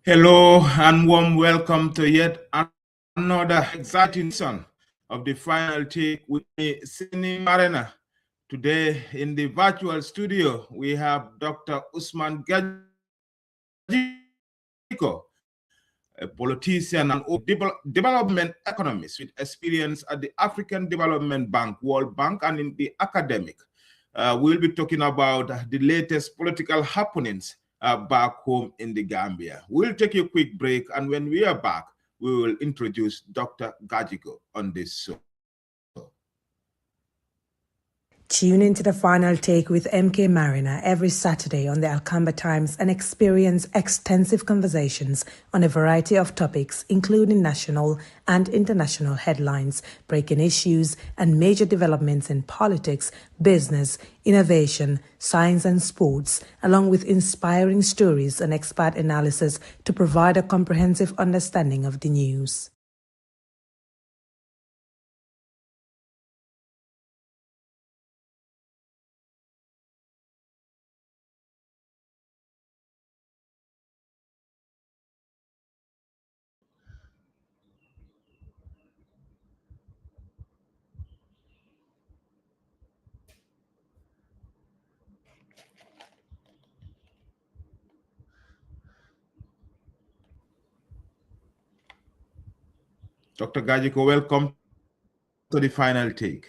Hello and warm welcome to yet another exciting session of the final take with me, Sini Marina. Today in the virtual studio, we have Dr. Usman Gajiko, a politician and development economist with experience at the African Development Bank, World Bank, and in the academic. We'll be talking about the latest political happenings back home in the Gambia. We'll take a quick break, and when we are back, we will introduce Dr. Gajiko on this show. Tune into the final take with MK Marina every Saturday on the Alcamba Times and experience extensive conversations on a variety of topics, including national and international headlines, breaking issues, and major developments in politics, business, innovation, science, and sports, along with inspiring stories and expert analysis to provide a comprehensive understanding of the news. Dr. Gajiko, welcome to the final take.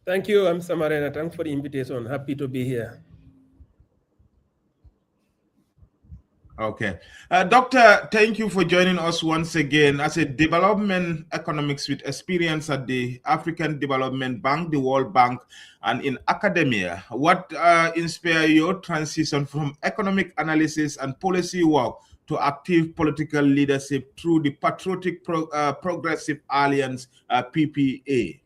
Thank you, Mr. Marina. Thanks for the invitation. Happy to be here. Okay. Doctor, thank you for joining us once again. As a development economics with experience at the African Development Bank, the World Bank, and in academia, what inspired your transition from economic analysis and policy work to active political leadership through the Patriotic Progressive Alliance, PPA?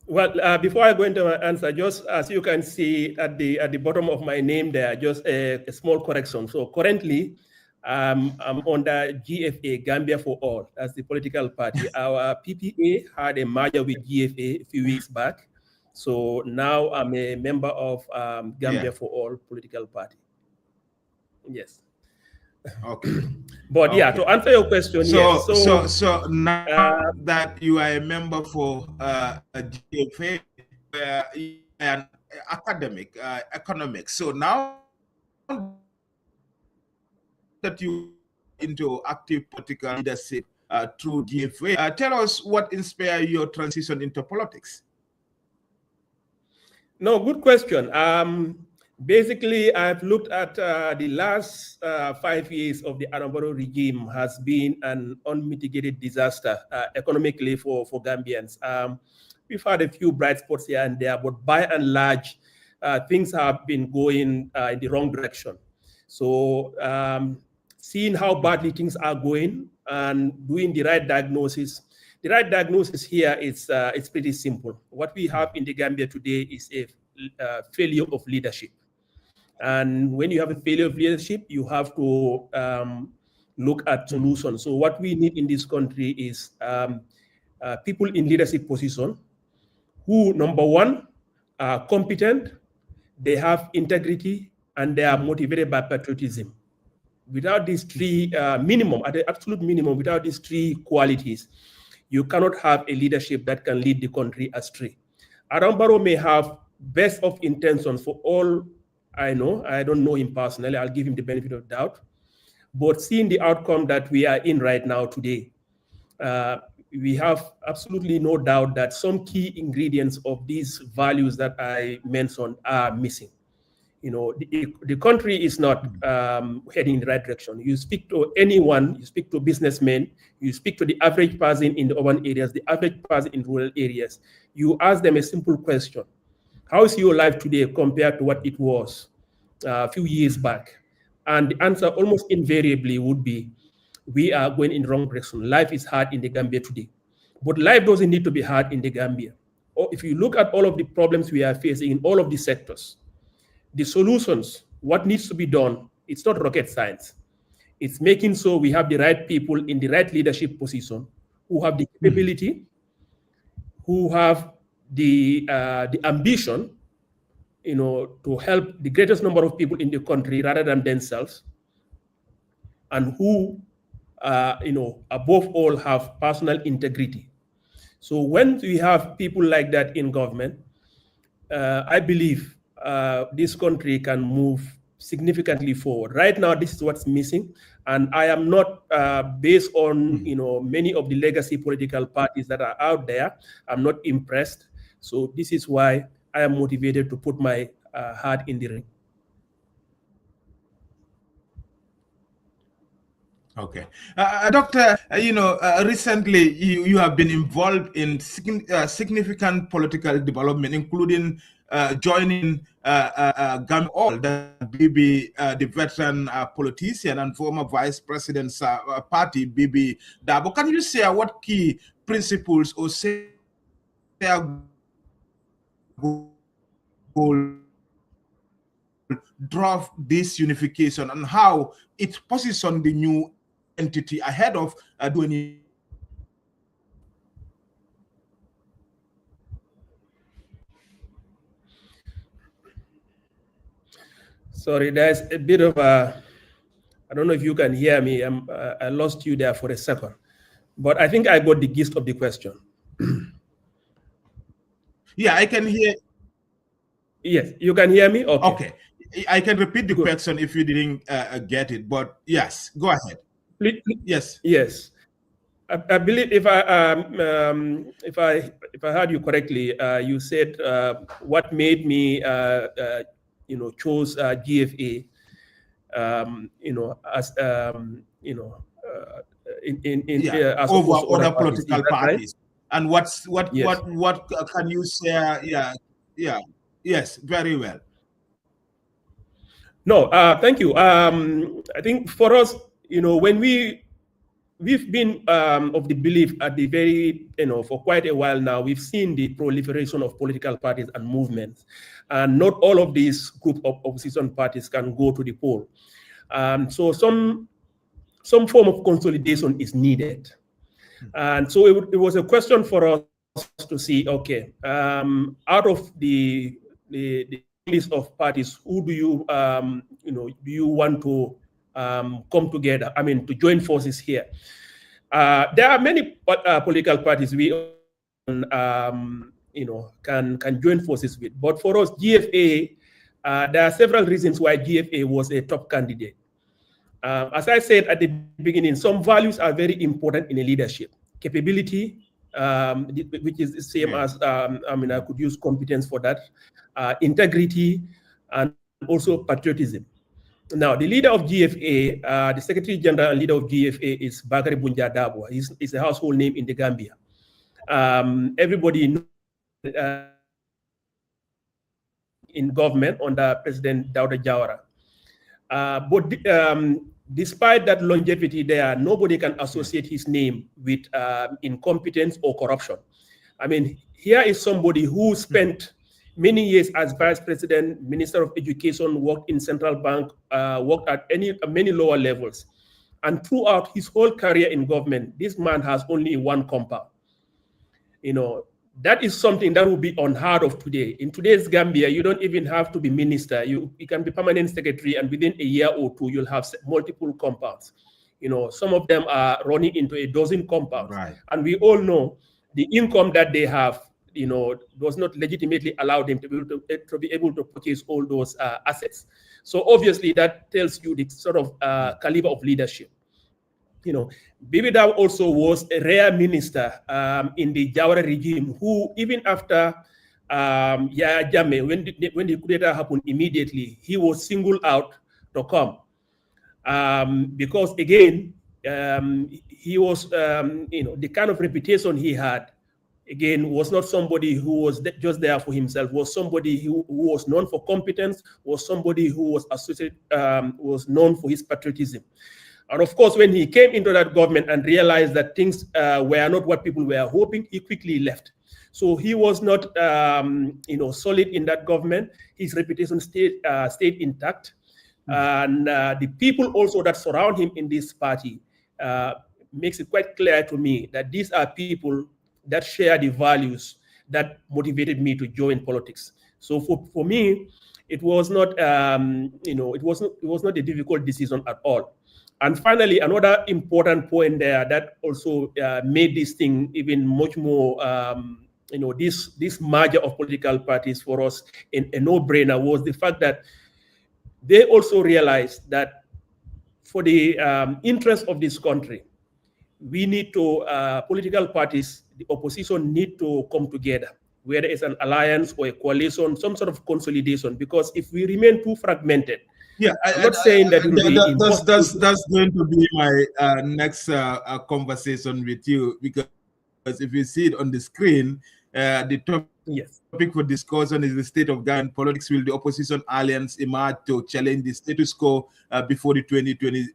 Well, before I go into my answer, just as you can see at the bottom of my name there, just a small correction. So currently, I'm under GFA, Gambia for All. That's the political party. Our PPA had a merger with GFA a few weeks back. So now I'm a member of Gambia for All political party. Yes. Okay. But okay. yeah, to answer your question, yes. So now that you are a member for a GFA, an academic economics, so now that you into active political leadership through GFA, tell us what inspired your transition into politics. No, good question. Basically, I've looked at the last 5 years of the Anambra regime has been an unmitigated disaster economically for Gambians. We've had a few bright spots here and there, but by and large, things have been going in the wrong direction. So seeing how badly things are going and doing the right diagnosis. The right diagnosis here is it's pretty simple. What we have in the Gambia today is a failure of leadership. And when you have a failure of leadership, you have to look at solutions. So what we need in this country is people in leadership position who, number one, are competent, they have integrity, and they are motivated by patriotism. Without these three minimum, at the absolute minimum, without these three qualities, you cannot have a leadership that can lead the country astray. Adam Barrow may have best of intentions for all I know. I don't know him personally. I'll give him the benefit of doubt. But seeing the outcome that we are in right now today, we have absolutely no doubt that some key ingredients of these values that I mentioned are missing. You know, the country is not heading in the right direction. You speak to anyone, you speak to businessmen, you speak to the average person in the urban areas, the average person in rural areas. You ask them a simple question. How is your life today compared to what it was a few years back? And the answer almost invariably would be, we are going in the wrong direction. Life is hard in the Gambia today. But life doesn't need to be hard in the Gambia. Or if you look at all of the problems we are facing in all of these sectors, the solutions, what needs to be done, it's not rocket science. It's making sure we have the right people in the right leadership position, who have the capability, who have the ambition to help the greatest number of people in the country rather than themselves, and who, above all, have personal integrity. So when we have people like that in government, I believe this country can move significantly forward. Right now, this is what's missing, and I am not based on many of the legacy political parties that are out there. I'm not impressed. So this is why I am motivated to put my heart in the ring. Okay. Doctor, recently you have been involved in significant political development, including joining All, that Bibi, the veteran politician and former vice president's party, Bibi Dabo. Can you share what key principles or say drove this unification and how it positioned the new entity ahead of doing? Sorry, there's a bit of a, I don't know if you can hear me. I lost you there for a second, but I think I got the gist of the question. Yeah, I can hear. Yes, you can hear me? Okay. Okay. I can repeat the question if you didn't get it, but yes, go ahead. Please. Yes. Yes. I believe if I heard you correctly, you said what made me chose GFA as as over other political parties. Right? And what can you share? Yes, very well. No, thank you. I think for us, when we've been of the belief at the very, for quite a while now, we've seen the proliferation of political parties and movements. And not all of these group of opposition parties can go to the poll. So some form of consolidation is needed. And so it was a question for us to see, okay, out of the list of parties, who do you, do you want to come together? I mean, to join forces here. There are many political parties we, can join forces with. But for us, GFA, there are several reasons why GFA was a top candidate. As I said at the beginning, some values are very important in a leadership. Capability, which is the same as, I could use competence for that, integrity, and also patriotism. Now, the leader of GFA, the Secretary General and leader of GFA is Bakary Bunja Dabo. He's a household name in the Gambia. Everybody knows in government under President Dawda Jawara. But despite that longevity there, nobody can associate his name with incompetence or corruption. I mean, here is somebody who spent many years as vice president, minister of education, worked in central bank, worked at many lower levels. And throughout his whole career in government, this man has only one compound. That is something that will be unheard of today. In today's Gambia, you don't even have to be minister. You can be permanent secretary, and within a year or two, you'll have multiple compounds. Some of them are running into a dozen compounds. Right. And we all know the income that they have, does not legitimately allow them to be able to purchase all those assets. So obviously that tells you the sort of caliber of leadership. Bibi Dabo also was a rare minister in the Jawara regime who, even after Yaya Jammeh, when the coup d'etat happened immediately, he was singled out to come. Because again, he was, the kind of reputation he had, again, was not somebody who was just there for himself, was somebody who was known for competence, was somebody who was associated, was known for his patriotism. And of course, when he came into that government and realized that things were not what people were hoping, he quickly left. So he was not, solid in that government. His reputation stayed intact. And the people also that surround him in this party makes it quite clear to me that these are people that share the values that motivated me to join politics. So for me, it was not, it was not a difficult decision at all. And finally, another important point there that also made this thing even much more, this merger of political parties for us a no-brainer was the fact that they also realized that for the interest of this country, we need to, political parties, the opposition need to come together, whether it's an alliance or a coalition, some sort of consolidation, because if we remain too fragmented, yeah, I'm not saying that it will be impossible. That's going to be my next conversation with you, because if you see it on the screen, the topic Yes. for discussion is the state of Ghana politics. Will the opposition alliance emerge to challenge the status quo before the 2020,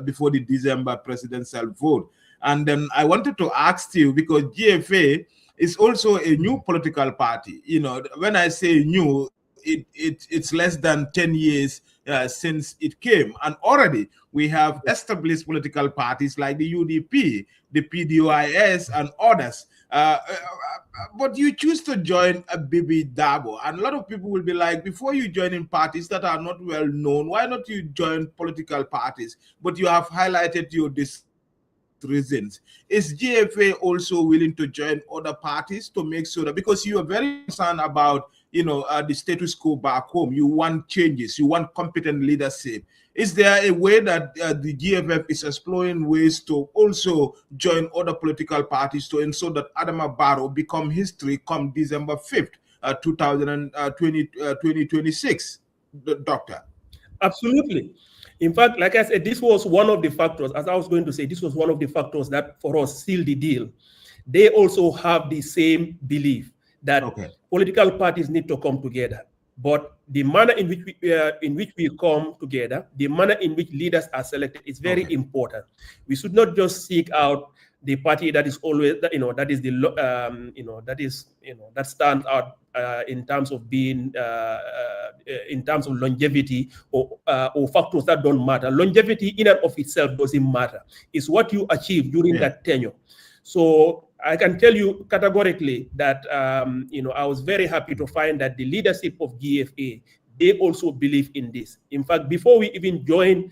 before the December presidential vote? And then I wanted to ask you, because GFA is also a new political party. You know, when I say new, it's less than 10 years since it came, and already we have established political parties like the UDP, the PDOIS, and others. But you choose to join a Bibi Dabo, and a lot of people will be like, before you join in parties that are not well known, why not you join political parties? But you have highlighted your reasons. Is GFA also willing to join other parties to make sure that, because you are very concerned about the status quo back home, you want changes, you want competent leadership? Is there a way that the GFF is exploring ways to also join other political parties to ensure that Adama Barrow become history come December 5th, 2026, Doctor? Absolutely. In fact, like I said, this was one of the factors, as I was going to say, this was one of the factors that for us sealed the deal. They also have the same belief that political parties need to come together. But the manner in which we come together, the manner in which leaders are selected is very important. We should not just seek out the party that is always, that is the, that stands out in terms of being, in terms of longevity or factors that don't matter. Longevity in and of itself doesn't matter. It's what you achieve during that tenure. So I can tell you categorically that, I was very happy to find that the leadership of GFA, they also believe in this. In fact, before we even joined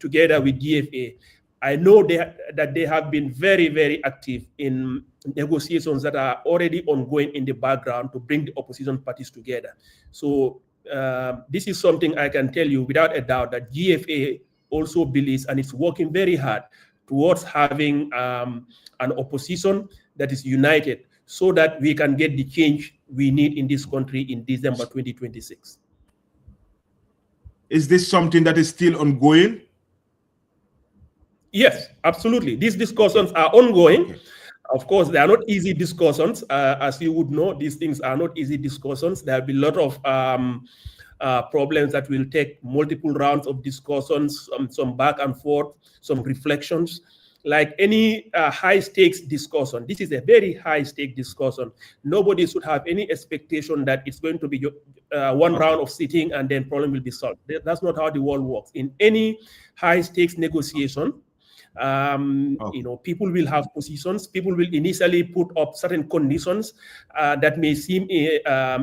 together with GFA, I know that they have been very, very active in negotiations that are already ongoing in the background to bring the opposition parties together. So this is something I can tell you without a doubt that GFA also believes, and it's working very hard towards having an opposition that is united so that we can get the change we need in this country in December 2026. Is this something that is still ongoing? Yes, absolutely. These discussions are ongoing. Of course, they are not easy discussions. As you would know, these things are not easy discussions. There will be a lot of problems that will take multiple rounds of discussions, some back and forth, some reflections. Like any high-stakes discussion, this is a very high-stake discussion. Nobody should have any expectation that it's going to be one round of sitting and then problem will be solved. That's not how the world works. In any high-stakes negotiation, people will have positions. People will initially put up certain conditions that may seem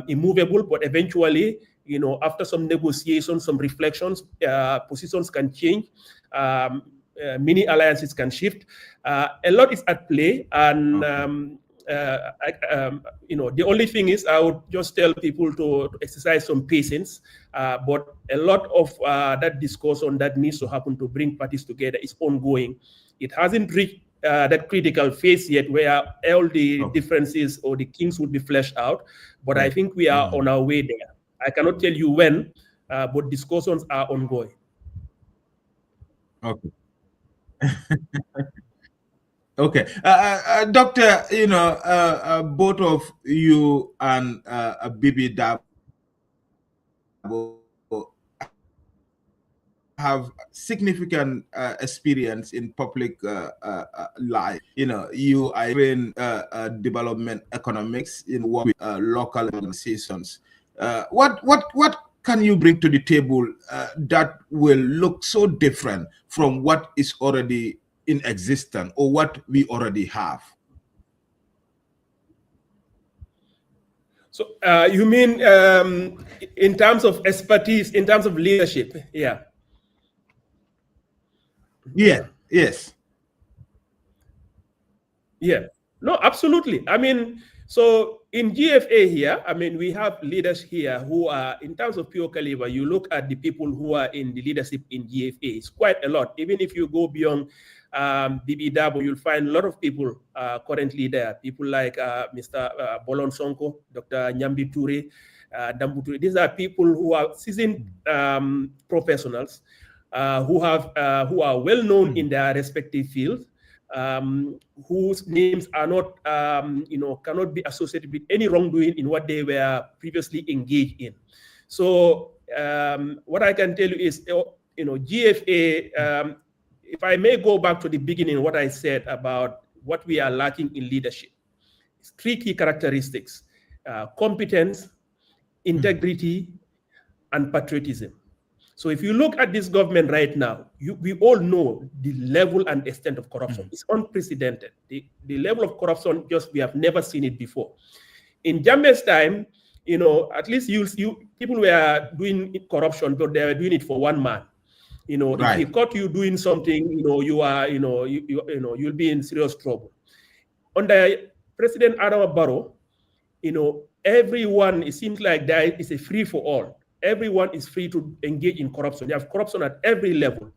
immovable, but eventually, after some negotiations, some reflections, positions can change. Many alliances can shift. A lot is at play, and the only thing is, I would just tell people to exercise some patience. But a lot of that discussion that needs to happen to bring parties together is ongoing. It hasn't reached that critical phase yet, where all the differences or the kinks would be fleshed out. But I think we are on our way there. I cannot tell you when, but discussions are ongoing. Okay. Okay, Doctor, both of you and Bibi Dabo have significant experience in public life. You are in development economics, in work with local organizations. What can you bring to the table that will look so different from what is already in existence or what we already have? So you mean in terms of expertise, in terms of leadership? Yeah. Yeah. Yes. Yeah. No, absolutely. I mean, so in GFA here, I mean, we have leaders here who are, in terms of pure caliber, you look at the people who are in the leadership in GFA, it's quite a lot. Even if you go beyond BBW, you'll find a lot of people currently there. People like Mr. Bolon Sonko, Dr. Nyambi Toure, Dambu Toure. These are people who are seasoned professionals who are well known in their respective fields. Whose names are not, cannot be associated with any wrongdoing in what they were previously engaged in. So what I can tell you is, GFA, if I may go back to the beginning, what I said about what we are lacking in leadership, it's 3 key characteristics: competence, integrity, and patriotism. So if you look at this government right now, we all know the level and extent of corruption. It's unprecedented. The level of corruption, we have never seen it before. In Jammeh's time, at least people were doing corruption, but they were doing it for one man. Right. If he caught you doing something, you'll be in serious trouble. Under President Adama Barrow, everyone, it seems like there is a free for all. Everyone is free to engage in corruption. You have corruption at every level,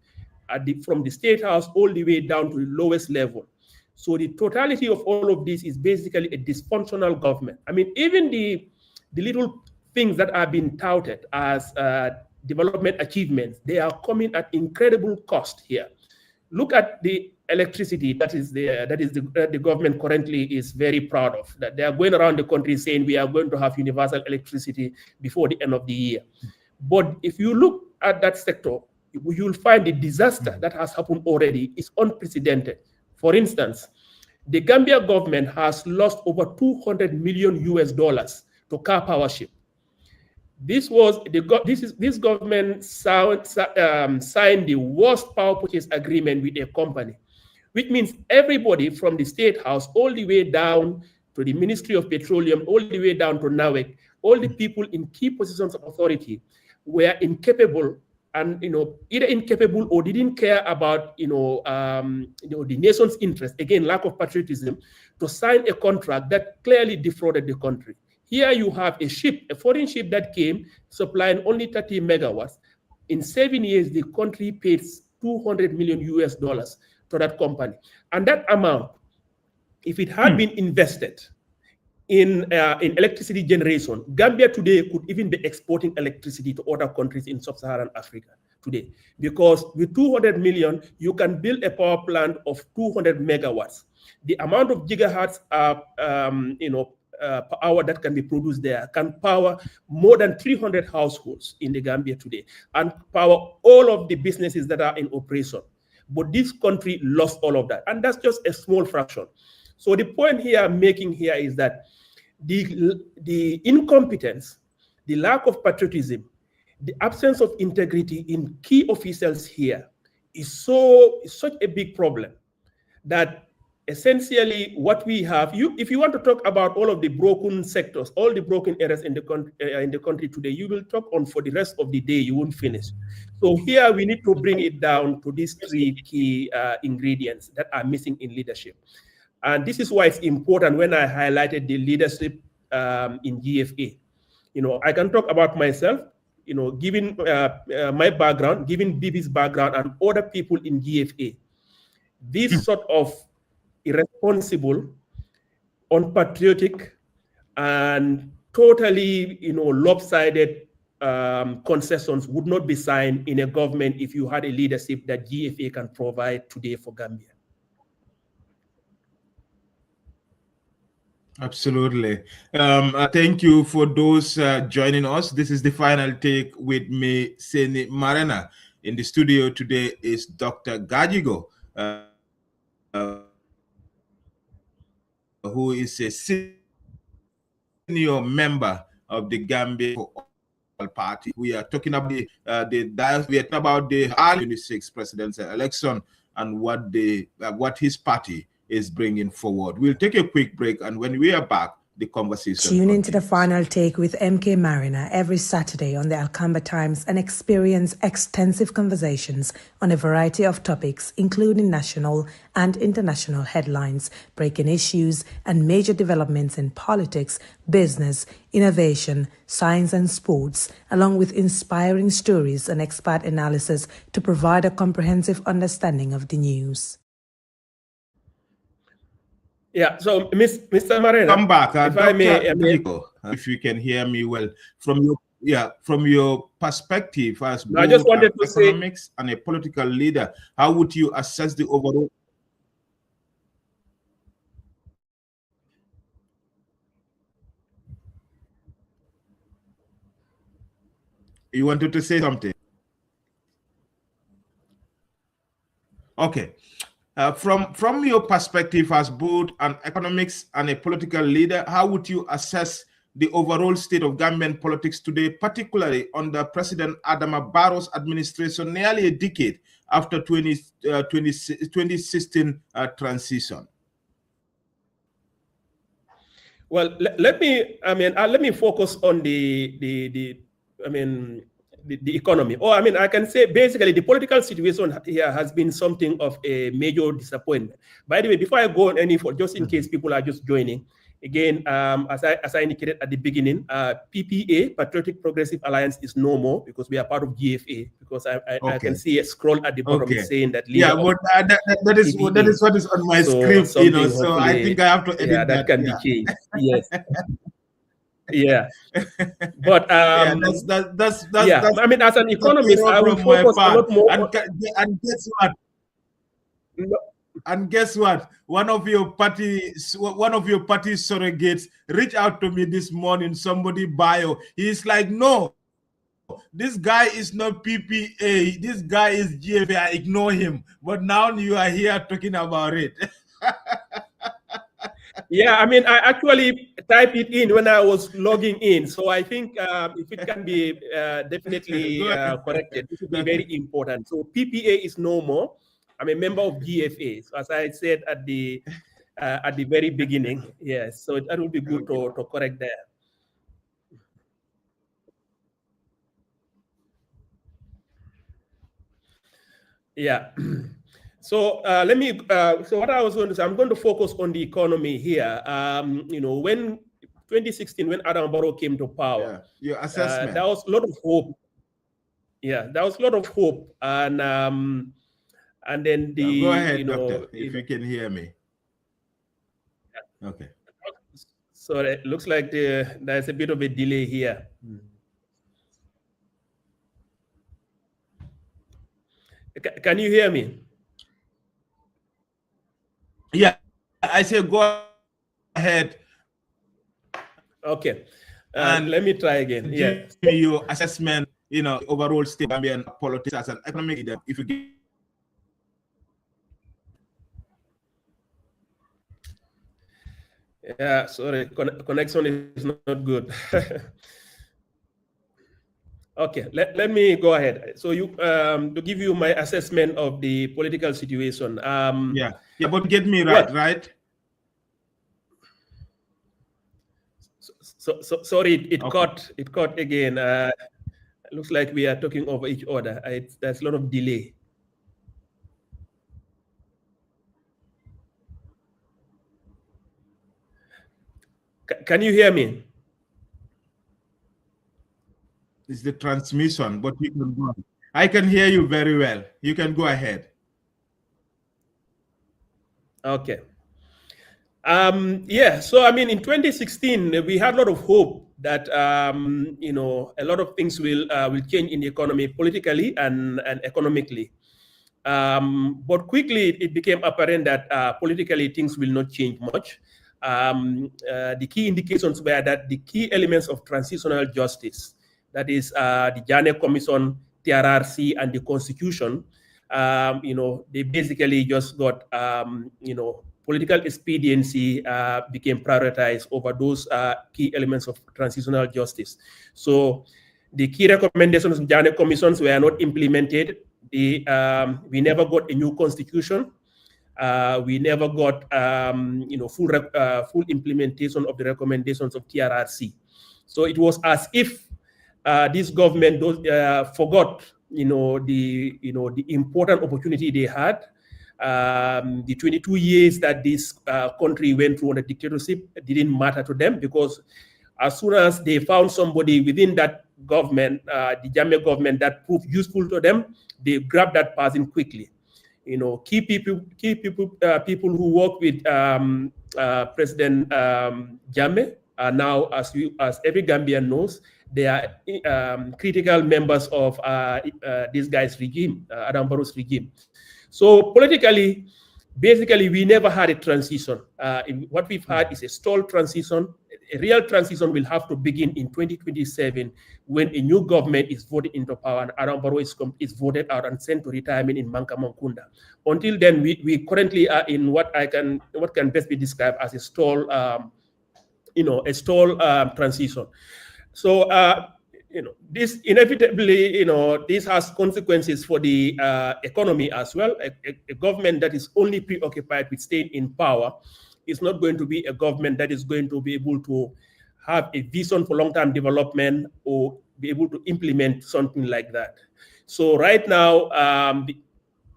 from the state house all the way down to the lowest level. So the totality of all of this is basically a dysfunctional government. I mean, even the little things that are being touted as development achievements, they are coming at incredible cost here. Look at the electricity that the government currently is very proud of, that they are going around the country saying we are going to have universal electricity before the end of the year. But if you look at that sector, you'll find the disaster that has happened already is unprecedented. For instance, the Gambia government has lost over $200 million to car power ship. This government signed the worst power purchase agreement with a company, which means everybody from the State House all the way down to the Ministry of Petroleum, all the way down to NAWEC, all the people in key positions of authority were incapable, and either incapable or didn't care about the nation's interest. Again, lack of patriotism, to sign a contract that clearly defrauded the country. Here you have a foreign ship that came supplying only 30 megawatts. In 7 years, the country paid $200 million to that company. And that amount, if it had been invested in electricity generation, Gambia today could even be exporting electricity to other countries in sub-Saharan Africa today. Because with 200 million, you can build a power plant of 200 megawatts. The amount of gigahertz per hour that can be produced there can power more than 300 households in the Gambia today and power all of the businesses that are in operation. But this country lost all of that. And that's just a small fraction. So the point here I'm making here is that the incompetence, the lack of patriotism, the absence of integrity in key officials here is such a big problem that essentially what we have, if you want to talk about all of the broken sectors, all the broken areas in the country today, you will talk on for the rest of the day, you won't finish. So here we need to bring it down to these 3 key ingredients that are missing in leadership. And this is why it's important when I highlighted the leadership in GFA. I can talk about myself, given my background, given Bibi's background and other people in GFA. This sort of irresponsible, unpatriotic, and totally, lopsided concessions would not be signed in a government if you had a leadership that GFA can provide today for Gambia. Absolutely. Thank you for those joining us. This is the final take with me, Seni Marena. In the studio today is Dr. Gajigo, who is a senior member of the Gambia Party. We are talking about the 26 presidential election and what his party is bringing forward. We'll take a quick break, and when we are back, the conversation. Tune into the final take with MK Mariner every Saturday on the Alcamba Times and experience extensive conversations on a variety of topics, including national and international headlines, breaking issues, and major developments in politics, business, innovation, science, and sports, along with inspiring stories and expert analysis to provide a comprehensive understanding of the news. Yeah, so Mr. Marina, come back, if Dr. I may, if you can hear me well, from your perspective as both I just wanted to economics and a political leader, how would you assess the overall? You wanted to say something? Okay. From your perspective as both an economics and a political leader, how would you assess the overall state of Gambian politics today, particularly under President Adama Barrow's administration, nearly a decade after 2016 transition? Well, let me focus on the economy. I can say basically the political situation here has been something of a major disappointment. By the way, before I go on any for just in case people are just joining, again, as I indicated at the beginning, PPA, Patriotic Progressive Alliance, is no more because we are part of GFA. Because I can see a scroll at the bottom saying that. Yeah, but that is what is on my script, So I think I have to edit that. That can be changed. Yes. Yeah, but that's as an economist, I will focus a lot more. And guess what? No. And guess what? One of your party surrogates reached out to me this morning. Somebody bio. He's like, no, this guy is not PPA. This guy is GFA. I ignore him. But now you are here talking about it. Yeah, I actually typed it in when I was logging in. So I think if it can be definitely corrected, this would be very important. So PPA is no more. I'm a member of GFA, so as I said at the very beginning. Yes, so that would be good to correct that. Yeah. So let me. So what I was going to say, I'm going to focus on the economy here. When 2016, when Adam Barrow came to power, your assessment. There was a lot of hope. Yeah, there was a lot of hope, and then the. Go ahead, doctor, if you can hear me. Okay. So it looks like there's a bit of a delay here. Can you hear me? Yeah, I say go ahead. Okay, and let me try again. Yeah, your assessment, overall state of Gambian politics as an economic leader. If you get. Yeah, sorry, connection is not good. Okay, let me go ahead. So to give you my assessment of the political situation. Yeah, but get me right, right? So sorry, it caught again. Looks like we are talking over each other. There's a lot of delay. Can you hear me? It's the transmission, but you can go. I can hear you very well. You can go ahead. Okay. Yeah. So in 2016, we had a lot of hope that a lot of things will change in the economy, politically and economically. But quickly it became apparent that politically things will not change much. The key indications were that the key elements of transitional justice, that is the Jane Commission, TRRC, and the Constitution, they basically just got, political expediency became prioritized over those key elements of transitional justice. So the key recommendations of Jane Commissions were not implemented. We never got a new constitution. We never got, full implementation of the recommendations of TRRC. So it was as if this government forgot, the important opportunity they had. The 22 years that this country went through on a dictatorship didn't matter to them, because as soon as they found somebody within that government, the Jammeh government, that proved useful to them, they grabbed that person quickly. Key people who work with President Jammeh are now, as every Gambian knows, they are critical members of this guy's regime, Adam Barrow's regime. So politically, basically, we never had a transition. What we've had is a stalled transition. A real transition will have to begin in 2027 when a new government is voted into power and Adam Barrow is voted out and sent to retirement in Mankamangkunda. Until then, we currently are in what can best be described as a stall, transition. So this inevitably, this has consequences for the economy as well. A government that is only preoccupied with staying in power is not going to be a government that is going to be able to have a vision for long-term development or be able to implement something like that. So right now,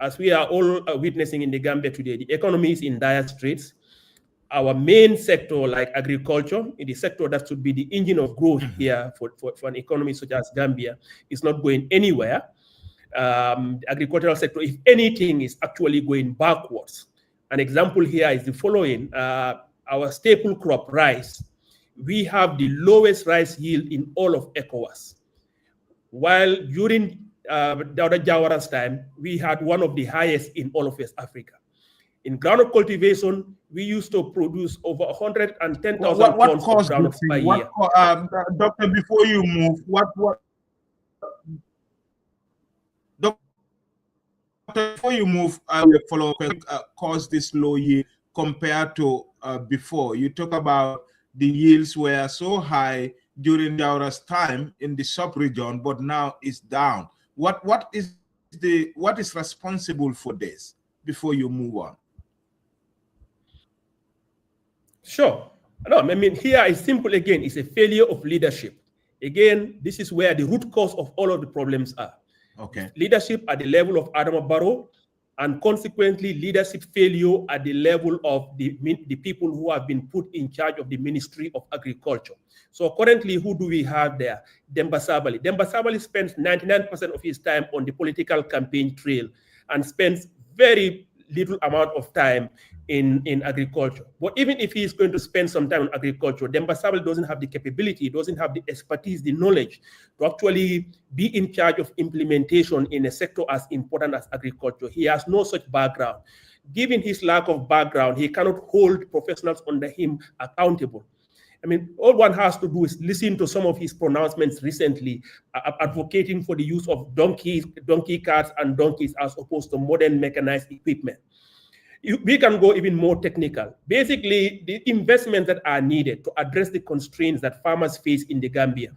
as we are all witnessing in the Gambia today, the economy is in dire straits. Our main sector, like agriculture, in the sector that should be the engine of growth here for an economy such as Gambia, is not going anywhere. The agricultural sector, if anything, is actually going backwards. An example here is the following. Our staple crop, rice, we have the lowest rice yield in all of ECOWAS. While during Dawda Jawara's time, we had one of the highest in all of West Africa. In groundnut cultivation, we used to produce over 110,000 tons of groundnuts per year. Doctor, before you move, before you move, I will follow caused this low yield compared to before. You talk about the yields were so high during Daura's time in the sub-region, but now it's down. What is responsible for this before you move on? Sure. No, I mean, here is simple again. It's a failure of leadership. Again, this is where the root cause of all of the problems are. Okay. Leadership at the level of Adama Barrow, and consequently leadership failure at the level of the people who have been put in charge of the Ministry of Agriculture. So currently, who do we have there? Demba Sabali. Demba Sabali spends 99% of his time on the political campaign trail and spends very little amount of time in agriculture. But even if he is going to spend some time on agriculture, Demba Sabali doesn't have the capability, doesn't have the expertise, the knowledge to actually be in charge of implementation in a sector as important as agriculture. He has no such background. Given his lack of background, he cannot hold professionals under him accountable. I mean, all one has to do is listen to some of his pronouncements recently, advocating for the use of donkey carts and donkeys as opposed to modern mechanized equipment. We can go even more technical. Basically, the investments that are needed to address the constraints that farmers face in the Gambia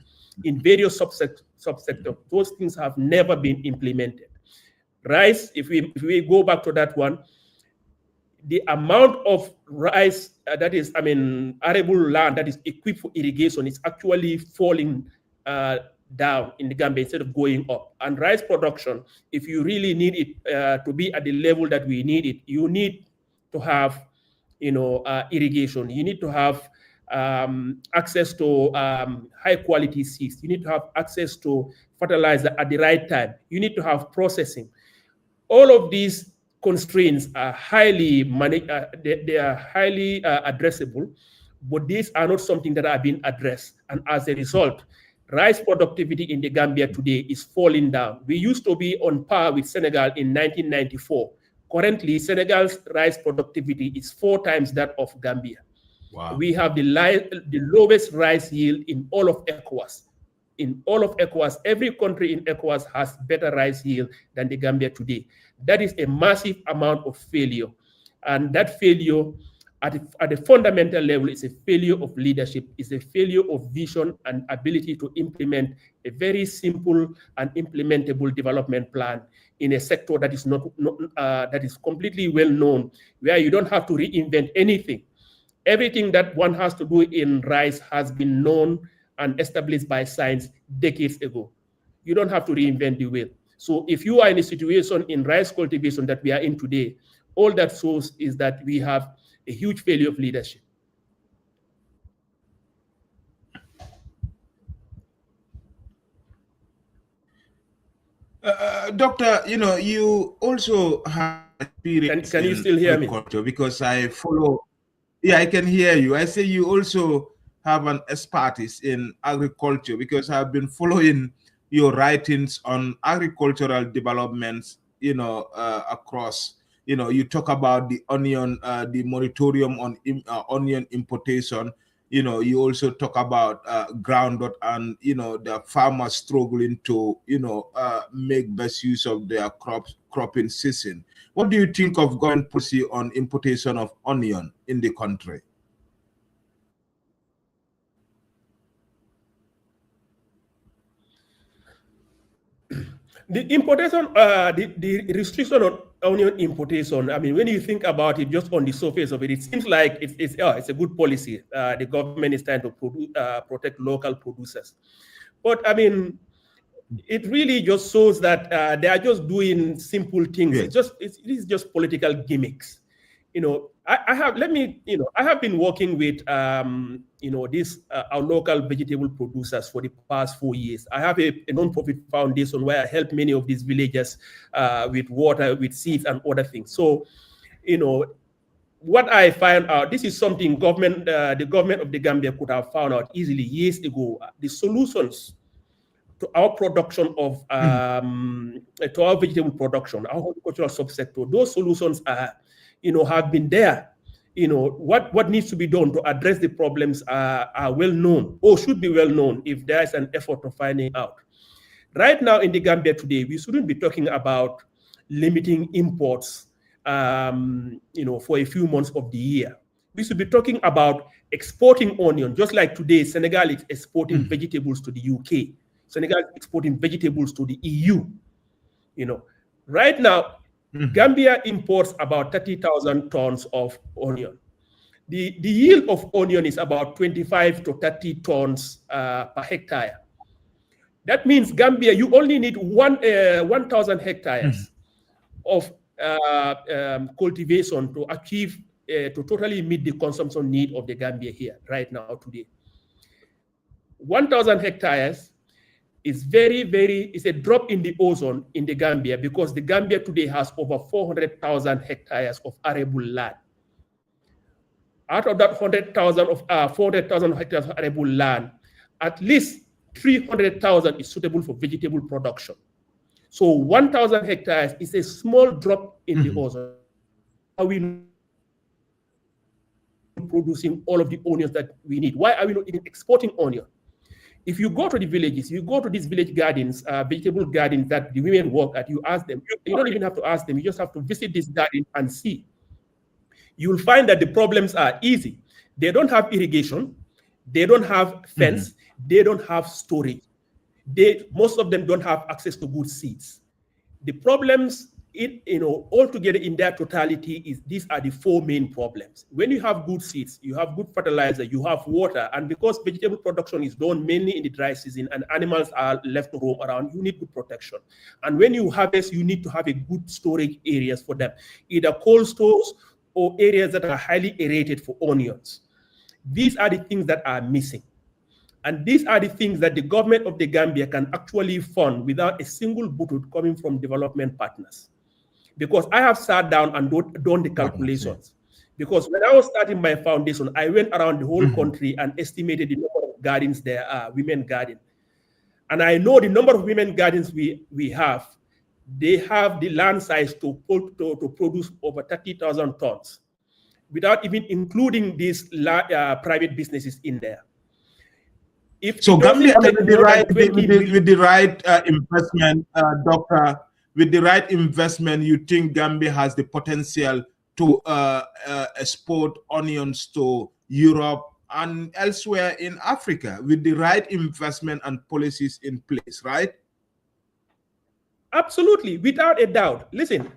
in various subsectors, those things have never been implemented. Rice, if we go back to that one, the amount of rice arable land that is equipped for irrigation is actually falling down in the Gambia instead of going up. And rice production, if you really need it to be at the level that we need it, you need to have, irrigation. You need to have access to high quality seeds. You need to have access to fertilizer at the right time. You need to have processing. All of these constraints are highly addressable, but these are not something that are being addressed. And as a result, rice productivity in the Gambia today is falling down. We used to be on par with Senegal in 1994. Currently, Senegal's rice productivity is 4 times that of Gambia. Wow. We have the lowest rice yield in all of ECOWAS. In all of ECOWAS, every country in ECOWAS has better rice yield than the Gambia today. That is a massive amount of failure. And that failure at the fundamental level, it's a failure of leadership, it's a failure of vision and ability to implement a very simple and implementable development plan in a sector that is that is completely well known, where you don't have to reinvent anything. Everything that one has to do in rice has been known and established by science decades ago. You don't have to reinvent the wheel. So if you are in a situation in rice cultivation that we are in today, all that shows is that we have a huge failure of leadership. Doctor, you also have experience. Can you still hear me? Because I follow. Yeah, I can hear you. I say you also have an expertise in agriculture, because I've been following your writings on agricultural developments, across. You talk about the onion, the moratorium on onion importation. You also talk about groundnut and, the farmers struggling to, make best use of their cropping season. What do you think of government policy on importation of onion in the country? The importation, the restriction on onion importation, I mean, when you think about it just on the surface of it, it seems like it's a good policy. The government is trying to protect local producers. But I mean, it really just shows that they are just doing simple things. Yes. It is just political gimmicks. I have been working with our local vegetable producers for the past 4 years. I have a non-profit foundation where I help many of these villagers with water, with seeds, and other things. So, what I find out, this is something the government of the Gambia could have found out easily years ago. The solutions to our production of to our vegetable production, our horticultural subsector, those solutions are, have been there. What needs to be done to address the problems are well known, or should be well known, if there is an effort to finding out. Right now in the Gambia today, we shouldn't be talking about limiting imports, for a few months of the year. We should be talking about exporting onion, just like today, Senegal is exporting vegetables to the UK. Senegal is exporting vegetables to the EU. Right now, Gambia imports about 30,000 tons of onion. The yield of onion is about 25 to 30 tons per hectare. That means Gambia, you only need 1,000 hectares of cultivation to achieve, to totally meet the consumption need of the Gambia here right now today. 1,000 hectares is it's a drop in the ocean in the Gambia, because the Gambia today has over 400,000 hectares of arable land. Out of that 400,000 hectares of arable land, at least 300,000 is suitable for vegetable production. So 1,000 hectares is a small drop in the ocean. Are we producing all of the onions that we need? Why are we not even exporting onion? If you go to the villages, you go to these village gardens, vegetable gardens that the women work at, you ask them, you don't even have to ask them, you just have to visit this garden and see. You'll find that the problems are easy. They don't have irrigation, they don't have fence, they don't have storage. Most of them don't have access to good seeds. The problems, altogether in their totality, these are the four main problems. When you have good seeds, you have good fertilizer, you have water, and because vegetable production is done mainly in the dry season and animals are left to roam around, you need good protection. And when you harvest, you need to have a good storage areas for them, either cold stores or areas that are highly aerated for onions. These are the things that are missing. And these are the things that the government of the Gambia can actually fund without a single butut coming from development partners. Because I have sat down and done the calculations. Because when I was starting my foundation, I went around the whole country and estimated the number of gardens there are, women gardens. And I know the number of women gardens we have. They have the land size to produce over 30,000 tons, without even including these private businesses in there. So Gambia, with the right investment, Doctor, with the right investment, you think Gambia has the potential to export onions to Europe and elsewhere in Africa with the right investment and policies in place, right? Absolutely, without a doubt. Listen,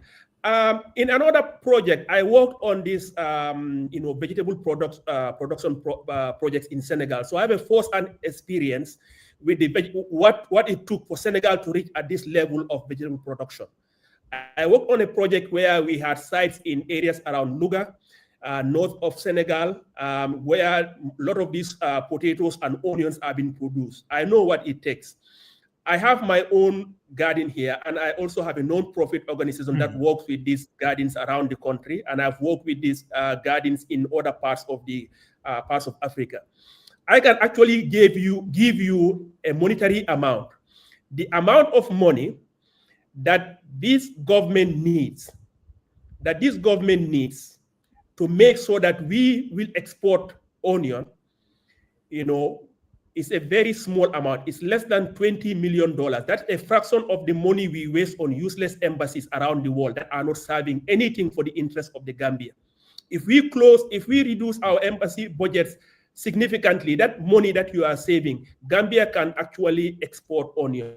in another project, I worked on this, vegetable products production projects in Senegal. So I have a first-hand experience with what it took for Senegal to reach at this level of vegetable production. I worked on a project where we had sites in areas around Louga, north of Senegal, where a lot of these potatoes and onions are being produced. I know what it takes. I have my own garden here, and I also have a non-profit organization that works with these gardens around the country, and I've worked with these gardens in other parts of Africa. I can actually give you a monetary amount, the amount of money that this government needs, to make sure that we will export onion, it's a very small amount. It's less than $20 million. That's a fraction of the money we waste on useless embassies around the world that are not serving anything for the interest of the Gambia. If we reduce our embassy budgets significantly, that money that you are saving, Gambia can actually export onion.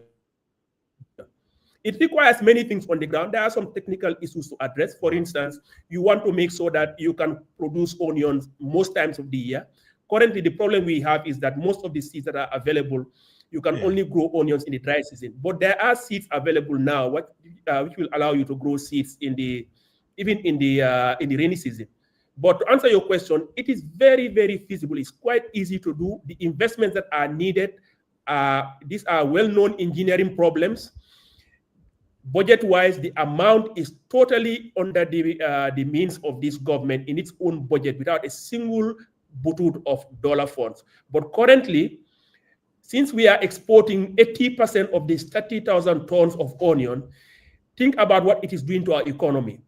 It requires many things on the ground. There are some technical issues to address. For instance, you want to make sure that you can produce onions most times of the year. Currently, the problem we have is that most of the seeds that are available, you can only grow onions in the dry season. But there are seeds available now, which will allow you to grow seeds even in the rainy season. But to answer your question, it is very, very feasible. It's quite easy to do. The investments that are needed, these are well-known engineering problems. Budget-wise, the amount is totally under the means of this government in its own budget without a single bootload of dollar funds. But currently, since we are exporting 80% of these 30,000 tons of onion, think about what it is doing to our economy.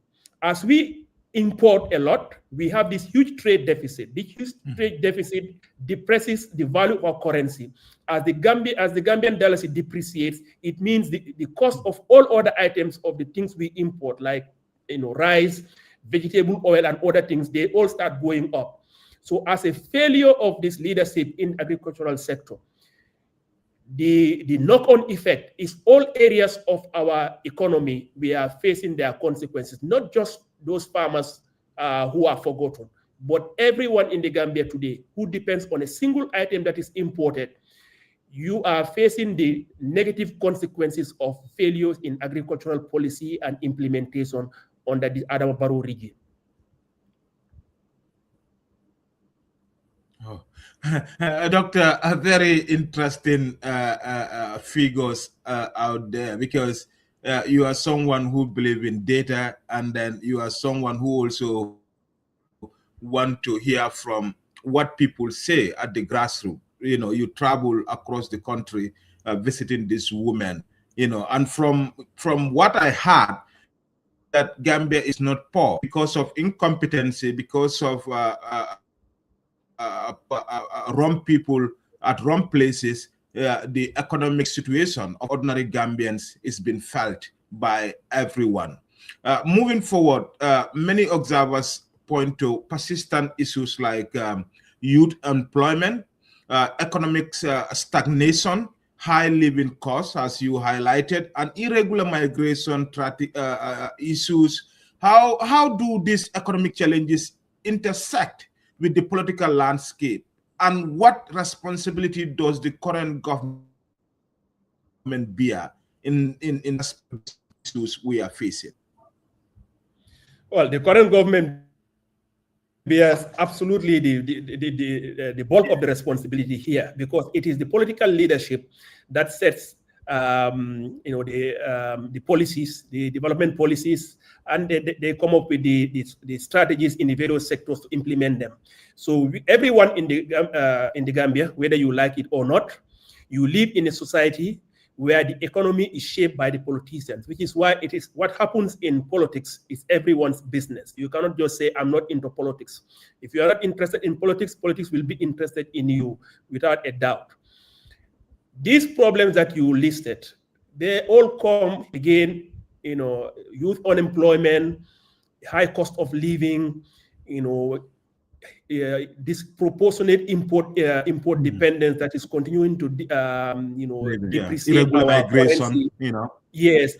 As we import a lot, we have this huge trade deficit. This huge trade deficit depresses the value of our currency. As the Gambian dollar depreciates, it means the cost of all other items of the things we import, like rice, vegetable oil, and other things, they all start going up. So as a failure of this leadership in agricultural sector, the knock-on effect is all areas of our economy we are facing their consequences, not just those farmers who are forgotten, but everyone in the Gambia today who depends on a single item that is imported. You are facing the negative consequences of failures in agricultural policy and implementation under the Adama Barrow regime. Oh. Doctor, very interesting figures out there, because you are someone who believes in data, and then you are someone who also want to hear from what people say at the grassroots. You travel across the country visiting these women, and from what I heard, that Gambia is not poor because of incompetency, because of wrong people at wrong places. The economic situation of ordinary Gambians is being felt by everyone. Moving forward, many observers point to persistent issues like youth employment, economic stagnation, high living costs, as you highlighted, and irregular migration issues. How do these economic challenges intersect with the political landscape, and what responsibility does the current government bear in issues we are facing? Well, the current government bears absolutely the bulk of the responsibility here, because it is the political leadership that sets the policies, the development policies, and they come up with the strategies in the various sectors to implement them. So everyone in the Gambia, whether you like it or not, you live in a society where the economy is shaped by the politicians, which is why it is what happens in politics is everyone's business. You cannot just say, I'm not into politics. If you are not interested in politics, politics will be interested in you without a doubt. These problems that you listed, they all come again, youth unemployment, high cost of living, disproportionate import dependence that is continuing to depreciate irregular our migration, currency. Yes,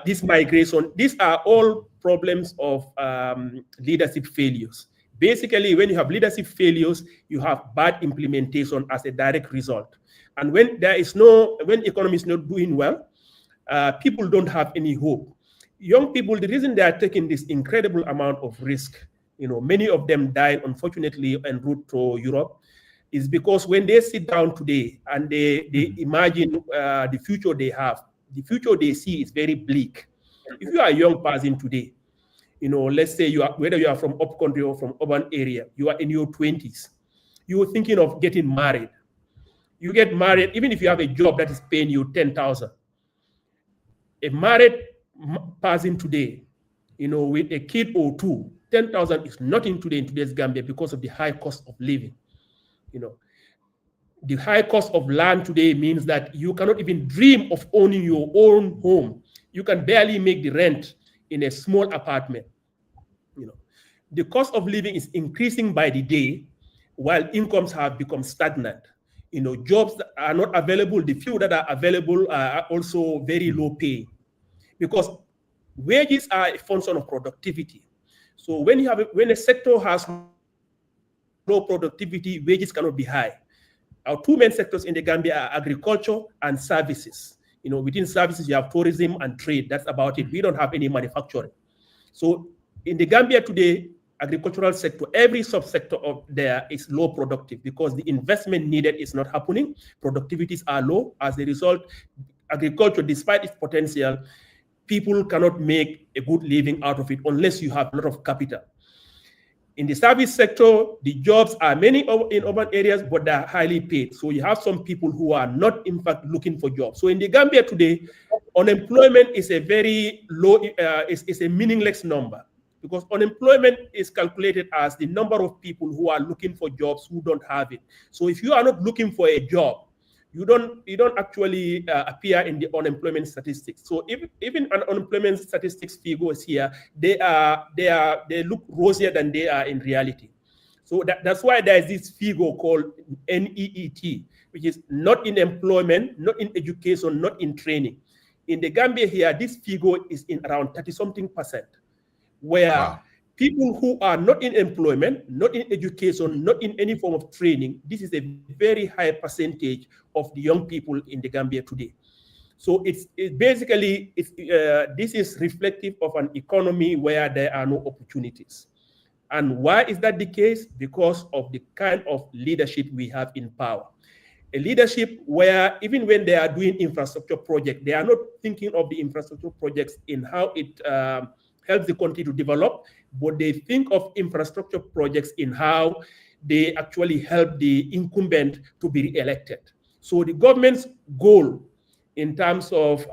this migration, these are all problems of leadership failures. Basically, when you have leadership failures, you have bad implementation as a direct result. And when when economy is not doing well, people don't have any hope. Young people, the reason they are taking this incredible amount of risk, many of them died, unfortunately, en route to Europe, is because when they sit down today and they imagine the future they have, the future they see is very bleak. If you are a young person today, let's say whether you are from up country or from urban area, you are in your 20s, you are thinking of getting married. You get married, even if you have a job that is paying you 10,000. A married person today, with a kid or two, 10,000 is nothing today in today's Gambia because of the high cost of living. The high cost of land today means that you cannot even dream of owning your own home. You can barely make the rent in a small apartment. The cost of living is increasing by the day, while incomes have become stagnant. Jobs that are not available, the few that are available are also very low paying, because wages are a function of productivity. So when a sector has low productivity, wages cannot be high. Our two main sectors in the Gambia are agriculture and services. Within services, you have tourism and trade. That's about it. We don't have any manufacturing. So in the Gambia today, agricultural sector, every subsector of there is low productive because the investment needed is not happening. Productivities are low. As a result, agriculture, despite its potential, people cannot make a good living out of it unless you have a lot of capital. In the service sector, the jobs are many in urban areas, but they're highly paid. So you have some people who are not, in fact, looking for jobs. So in the Gambia today, unemployment is a very low, is a meaningless number, because unemployment is calculated as the number of people who are looking for jobs who don't have it. So if you are not looking for a job, you don't actually appear in the unemployment statistics. So even an unemployment statistics figures here, they look rosier than they are in reality. So that's why there is this figure called NEET, which is not in employment, not in education, not in training. In the Gambia here, this figure is in around 30-something%, where people who are not in employment, not in education, not in any form of training, this is a very high percentage of the young people in the Gambia today. So this is reflective of an economy where there are no opportunities. And why is that the case? Because of the kind of leadership we have in power. A leadership where even when they are doing infrastructure projects, they are not thinking of the infrastructure projects in how it helps the country to develop, but they think of infrastructure projects in how they actually help the incumbent to be re-elected. So the government's goal in terms of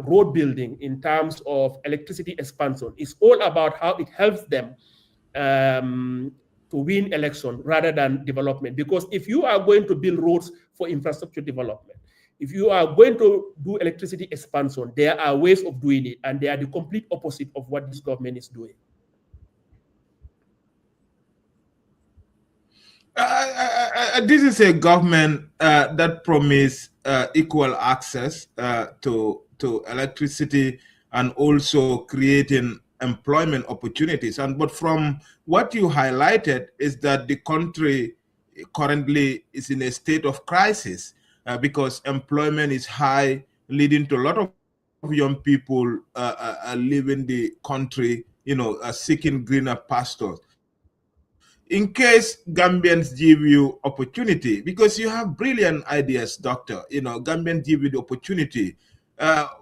road building, in terms of electricity expansion, is all about how it helps them to win election rather than development. Because if you are going to build roads for infrastructure development, if you are going to do electricity expansion, there are ways of doing it, and they are the complete opposite of what this government is doing. This is a government that promised equal access to electricity and also creating employment opportunities. But from what you highlighted is that the country currently is in a state of crisis because employment is high, leading to a lot of young people leaving the country, seeking greener pastures. In case Gambians give you opportunity, because you have brilliant ideas, doctor, Gambians give you the opportunity.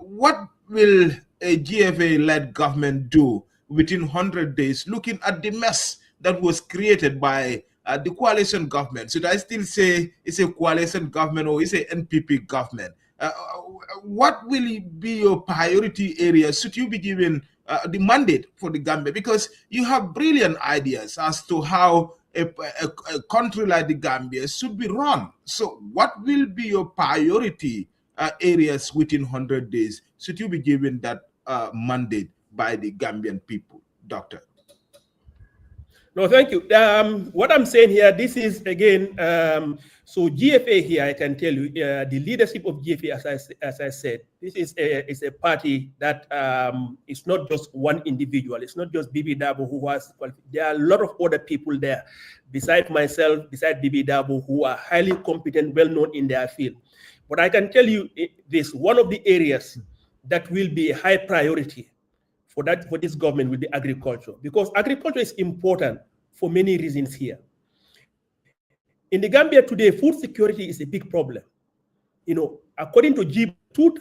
What will a GFA-led government do within 100 days, looking at the mess that was created by the coalition government? Should I still say it's a coalition government or it's an NPP government? What will be your priority areas? Should you be given the mandate for the Gambia? Because you have brilliant ideas as to how a country like the Gambia should be run. So what will be your priority areas within 100 days? Should you be given that mandate by the Gambian people, doctor? No, thank you. What I'm saying here, this is again, so GFA here, I can tell you, the leadership of GFA, as I said, this is a party that it's not just one individual. It's not just Bibi Dabo who has, there are a lot of other people there, beside myself, beside Bibi Dabo, who are highly competent, well-known in their field. But I can tell you this, one of the areas that will be a high priority for this government will be agriculture, because agriculture is important for many reasons here. In the Gambia today, food security is a big problem. According to GIB, 2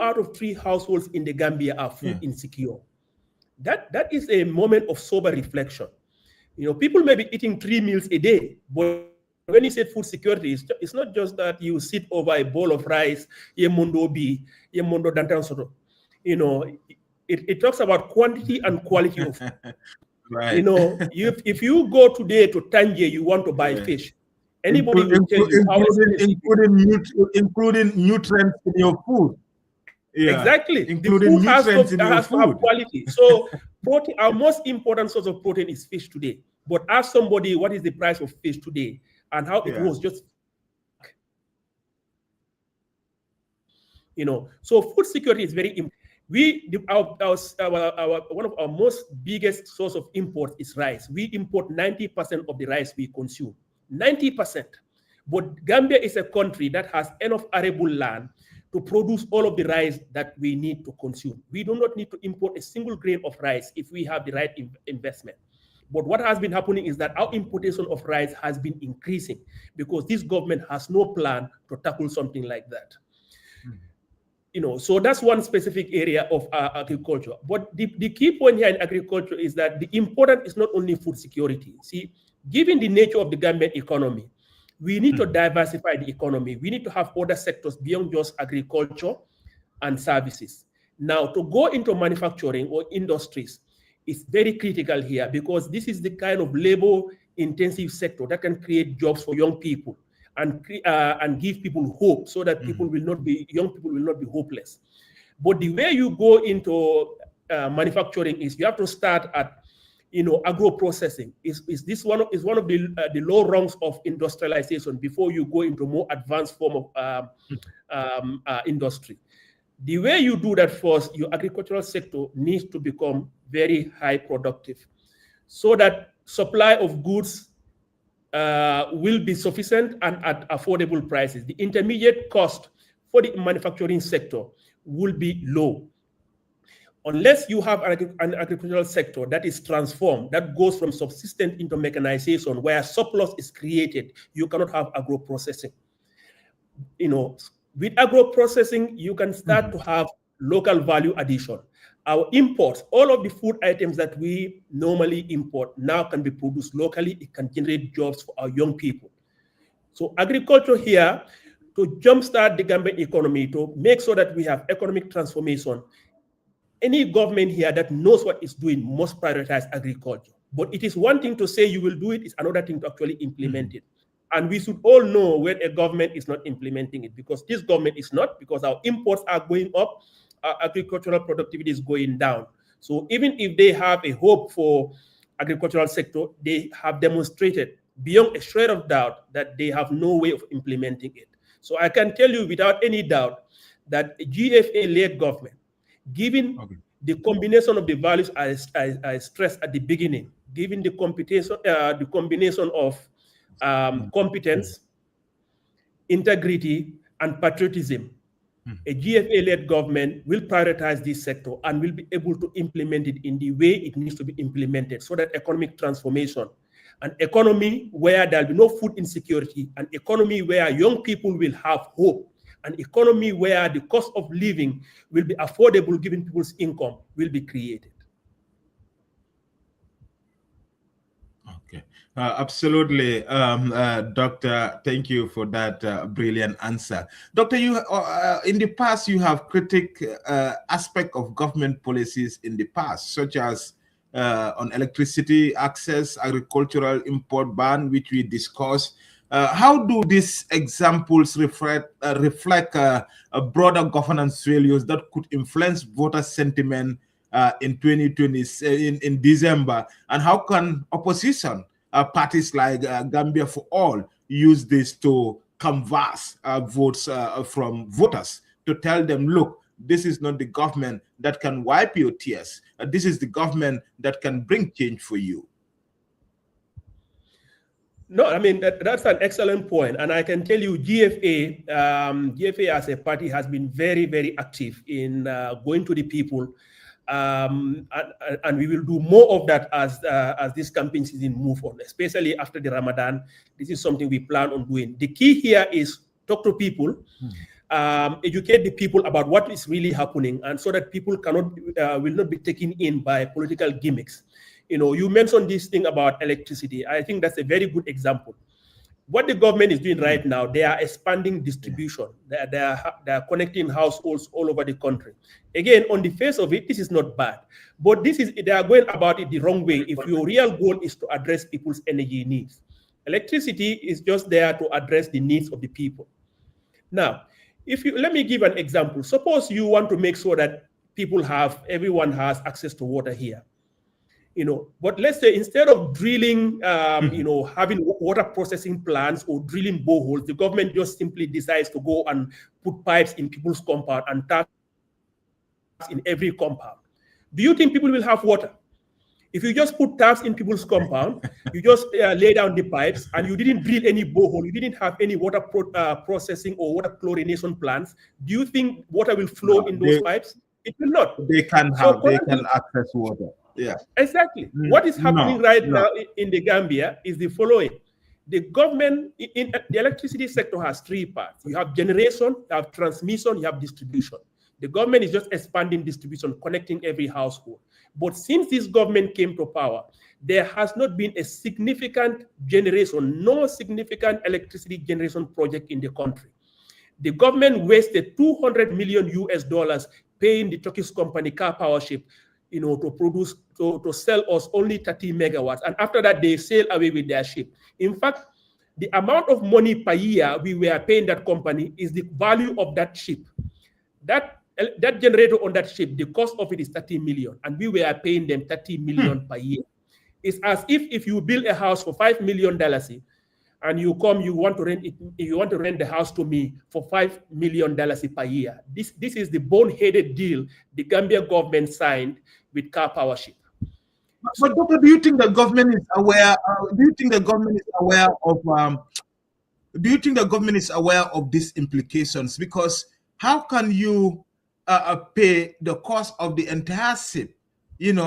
out of 3 households in the Gambia are food insecure. That is a moment of sober reflection. People may be eating 3 meals a day, but when you say food security, it's not just that you sit over a bowl of rice, it talks about quantity and quality of food. Right. If you go today to Tangier, you want to buy fish. Anybody will tell you how including nutrients in your food. Yeah. Exactly. Including the food has to have quality. So protein, our most important source of protein is fish today. But ask somebody what is the price of fish today and how it was just. So food security is very important. One of our most biggest source of import is rice. We import 90% of the rice we consume. 90%. But Gambia is a country that has enough arable land to produce all of the rice that we need to consume. We do not need to import a single grain of rice if we have the right investment. But what has been happening is that our importation of rice has been increasing because this government has no plan to tackle something like that. So that's one specific area of agriculture. But the key point here in agriculture is that the important is not only food security. See, given the nature of the Gambian economy, we need to diversify the economy. We need to have other sectors beyond just agriculture and services. Now, to go into manufacturing or industries is very critical here because this is the kind of labor-intensive sector that can create jobs for young people and give people hope so that young people will not be hopeless. But the way you go into manufacturing is you have to start at agro processing. Is one of the low rungs of industrialization before you go into more advanced form of industry. The way you do that first, your agricultural sector needs to become very high productive so that supply of goods will be sufficient and at affordable prices. The intermediate cost for the manufacturing sector will be low. Unless you have an agricultural sector that is transformed, that goes from subsistence into mechanization, where surplus is created, you cannot have agro-processing. With agro-processing, you can start to have local value addition. Our imports, all of the food items that we normally import now can be produced locally. It can generate jobs for our young people. So agriculture here, to jumpstart the Gambian economy, to make sure that we have economic transformation, any government here that knows what it's doing must prioritize agriculture. But it is one thing to say you will do it, it's another thing to actually implement it. And we should all know when a government is not implementing it, because this government is not, because our imports are going up, our agricultural productivity is going down. So even if they have a hope for agricultural sector, they have demonstrated beyond a shred of doubt that they have no way of implementing it. So I can tell you without any doubt that a GFA-led government, given the combination of the values I stressed at the beginning, given the combination of competence, integrity, and patriotism, a GFA-led government will prioritize this sector and will be able to implement it in the way it needs to be implemented, so that economic transformation, an economy where there will be no food insecurity, an economy where young people will have hope, an economy where the cost of living will be affordable given people's income will be created. Okay, absolutely, Doctor. Thank you for that brilliant answer, Doctor. You in the past you have critiqued aspect of government policies in the past, such as on electricity access, agricultural import ban, which we discussed. How do these examples reflect a broader governance failures that could influence voter sentiment in 2020 in December? And how can opposition parties like Gambia for All use this to canvass votes from voters, to tell them, look, this is not the government that can wipe your tears. This is the government that can bring change for you. No, I mean, that's an excellent point. And I can tell you GFA as a party has been very, very active in going to the people. And we will do more of that as this campaign season move on, especially after the Ramadan. This is something we plan on doing. The key here is talk to people, educate the people about what is really happening, and so that people will not be taken in by political gimmicks. You know, you mentioned this thing about electricity. I think that's a very good example. What the government is doing right now, they are expanding distribution. They are connecting households all over the country. Again, on the face of it, this is not bad. But they are going about it the wrong way if your real goal is to address people's energy needs. Electricity is just there to address the needs of the people. Now, let me give an example. Suppose you want to make sure that everyone has access to water here. You know, but let's say instead of drilling, having water processing plants or drilling boreholes, the government just simply decides to go and put pipes in people's compound and taps in every compound. Do you think people will have water? If you just put taps in people's compound, you just lay down the pipes and you didn't drill any borehole, you didn't have any water processing or water chlorination plants, do you think water will flow in those pipes? It will not. They can access water. Yeah, exactly. What is happening now in the Gambia is the following. The government in the electricity sector has three parts. You have generation, you have transmission, you have distribution. The government is just expanding distribution, connecting every household. But since this government came to power, there has not been a significant generation, no significant electricity generation project in the country. The government wasted $200 million paying the Turkish company Car Powership, you know, to sell us only 30 megawatts. And after that, they sail away with their ship. In fact, the amount of money per year we were paying that company is the value of that ship. That generator on that ship, the cost of it is 30 million, and we were paying them 30 million per year. It's as if you build a house for $5 million and you want to rent the house to me for $5 million per year. This is the boneheaded deal the Gambia government signed with Car Powership. But Doctor, do you think the government is aware? Do you think the government is aware of? Do you think the government is aware of these implications? Because how can you pay the cost of the entire ship? And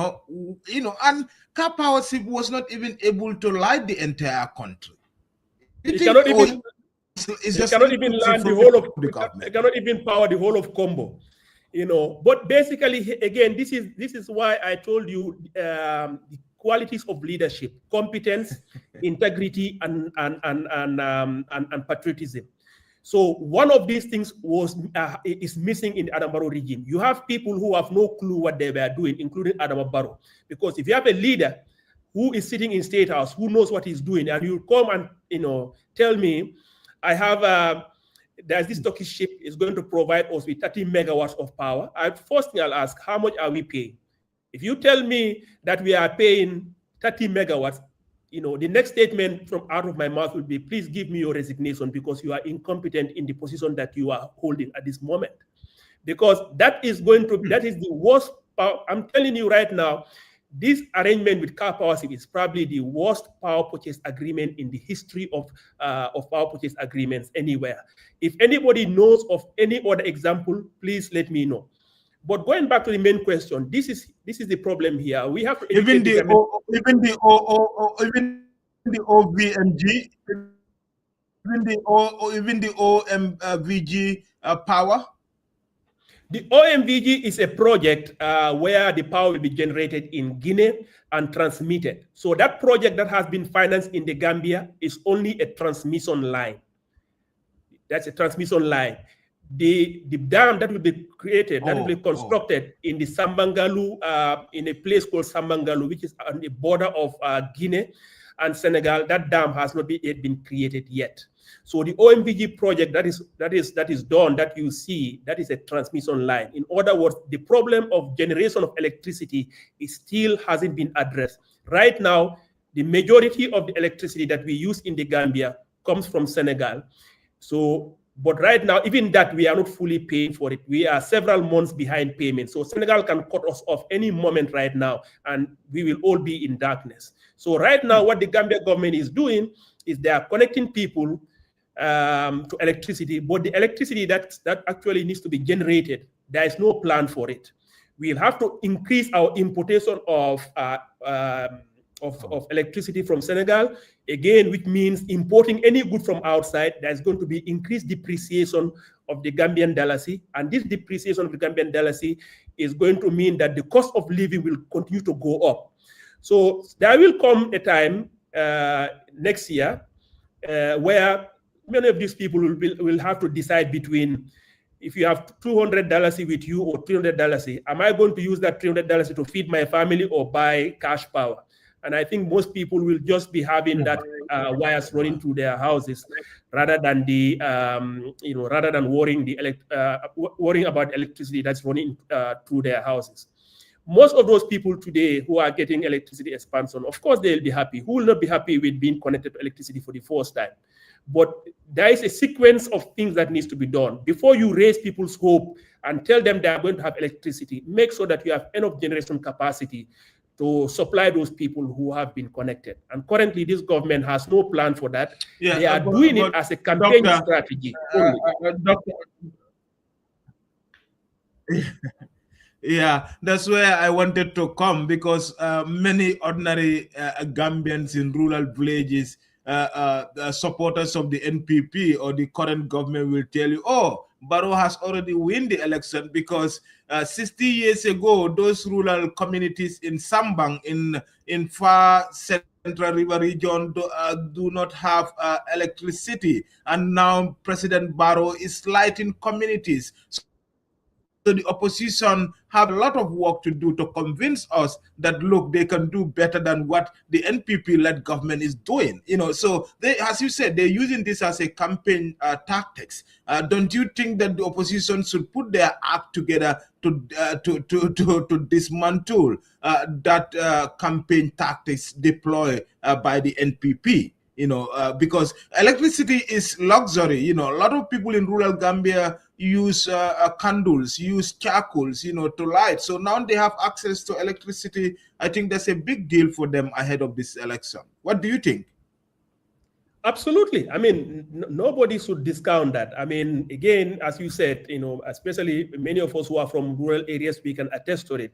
Car Powership was not even able to light the entire country. It cannot even power the whole of Combo, you know. But basically, again, this is why I told you the qualities of leadership: competence, integrity, and patriotism. So one of these things is missing in the Adam Barrow regime. You have people who have no clue what they were doing, including Adam Barrow, because if you have a leader who is sitting in State House, who knows what he's doing, and you come and tell me, I have there's this Turkish ship is going to provide us with 30 megawatts of power. First thing I'll ask, how much are we paying? If you tell me that we are paying 30 megawatts, the next statement from out of my mouth will be, please give me your resignation because you are incompetent in the position that you are holding at this moment. Because that is the worst power. I'm telling you right now, this arrangement with Car Powership is probably the worst power purchase agreement in the history of power purchase agreements anywhere. If anybody knows of any other example, please let me know. But going back to the main question, this is the problem here. We have to even the OVMG, even the OMVG power. The OMVG is a project where the power will be generated in Guinea and transmitted. So that project that has been financed in the Gambia is only a transmission line. That's a transmission line. The dam that will be created, that will be constructed in the Sambangalu, in a place called Sambangalu, which is on the border of Guinea and Senegal, that dam has not yet been created yet. So the OMVG project that is done, that you see, that is a transmission line. In other words, the problem of generation of electricity still hasn't been addressed. Right now, the majority of the electricity that we use in the Gambia comes from Senegal. So, but right now, even that, we are not fully paying for it. We are several months behind payment. So Senegal can cut us off any moment right now, and we will all be in darkness. So right now, what the Gambia government is doing is they are connecting people to electricity, but the electricity that actually needs to be generated, there is no plan for it. We'll have to increase our importation of electricity from Senegal, again, which means importing any good from outside. There's going to be increased depreciation of the Gambian dalasi, and this depreciation of the Gambian dalasi is going to mean that the cost of living will continue to go up. So there will come a time next year where many of these people will have to decide between, if you have $200 with you or $300, am I going to use that $300 to feed my family or buy cash power? And I think most people will just be having that wires running through their houses, rather than rather than worrying about electricity that's running through their houses. Most of those people today who are getting electricity expansion, of course, they'll be happy. Who will not be happy with being connected to electricity for the first time? But there is a sequence of things that needs to be done. Before you raise people's hope and tell them they are going to have electricity, make sure that you have enough generation capacity to supply those people who have been connected. And currently, this government has no plan for that. Yeah, they are doing it as a campaign strategy. Yeah, that's where I wanted to come, because many ordinary Gambians in rural villages, supporters of the NPP or the current government, will tell you, oh, Barrow has already won the election, because 60 years ago, those rural communities in Sambang, in far Central River region, do not have electricity. And now President Barrow is lighting communities. So the opposition have a lot of work to do to convince us that, look, they can do better than what the NPP-led government is doing. So they, as you said, they're using this as a campaign tactics. Don't you think that the opposition should put their act together to dismantle that campaign tactics deployed by the NPP? Because electricity is luxury. A lot of people in rural Gambia use candles, use charcoals, to light. So now they have access to electricity. I think that's a big deal for them ahead of this election. What do you think? Absolutely. I mean, nobody should discount that. I mean, again, as you said, especially many of us who are from rural areas, we can attest to it.